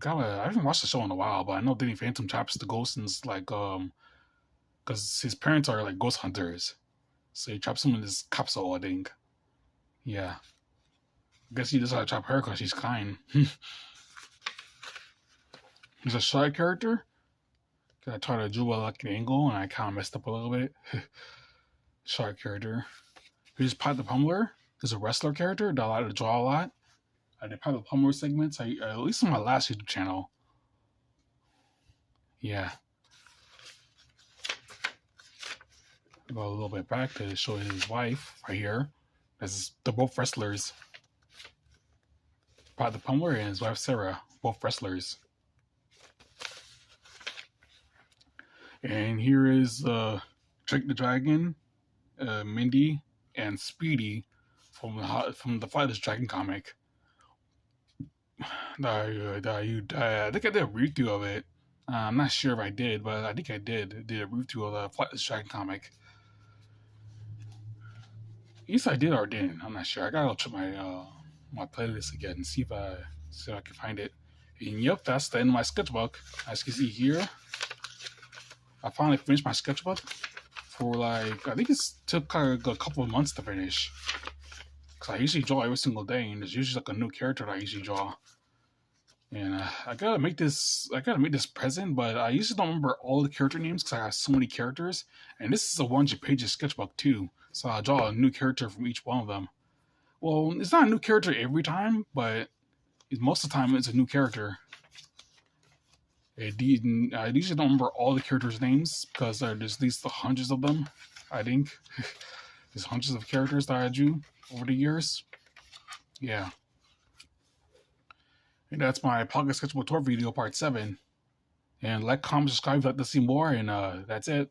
haven't watched the show in a while, but I know Danny Phantom chops the ghosts and it's like because his parents are like ghost hunters. So he chops them in his capsule, I think. Yeah. I guess he doesn't have to chop her because she's kind. He's a shy character. I tried to do a lucky angle and I kind of messed up a little bit. Shy character. Here's Pat the Pummeler. He's a wrestler character that I like to draw a lot. I did Pat the Pummeler segments, at least on my last YouTube channel. Yeah. Go a little bit back to show his wife right here. They're both wrestlers. Pat the Pummeler and his wife Sarah, both wrestlers. And here is Drake the Dragon, Mindy, and Speedy from the Flightless Dragon comic. I think I did a read-through of it. I'm not sure if I did, but I think I did. I did a read-through of the Flightless Dragon comic. Either I did or didn't. I'm not sure. I gotta go check my playlist again and see if I can find it. And yep, that's the end of my sketchbook. As you can see here, I finally finished my sketchbook for like, I think it took a couple of months to finish. Because I usually draw every single day, and there's usually like a new character that I usually draw. And I gotta make this present, but I usually don't remember all the character names because I have so many characters. And this is a 100-page sketchbook too, so I draw a new character from each one of them. Well, it's not a new character every time, but most of the time it's a new character. I usually don't remember all the characters' names because there's at least hundreds of them, I think. There's hundreds of characters that I drew over the years. Yeah. And that's my Pocket Sketchbook Tour video, part 7. And like, comment, subscribe if you'd like to see more, and that's it.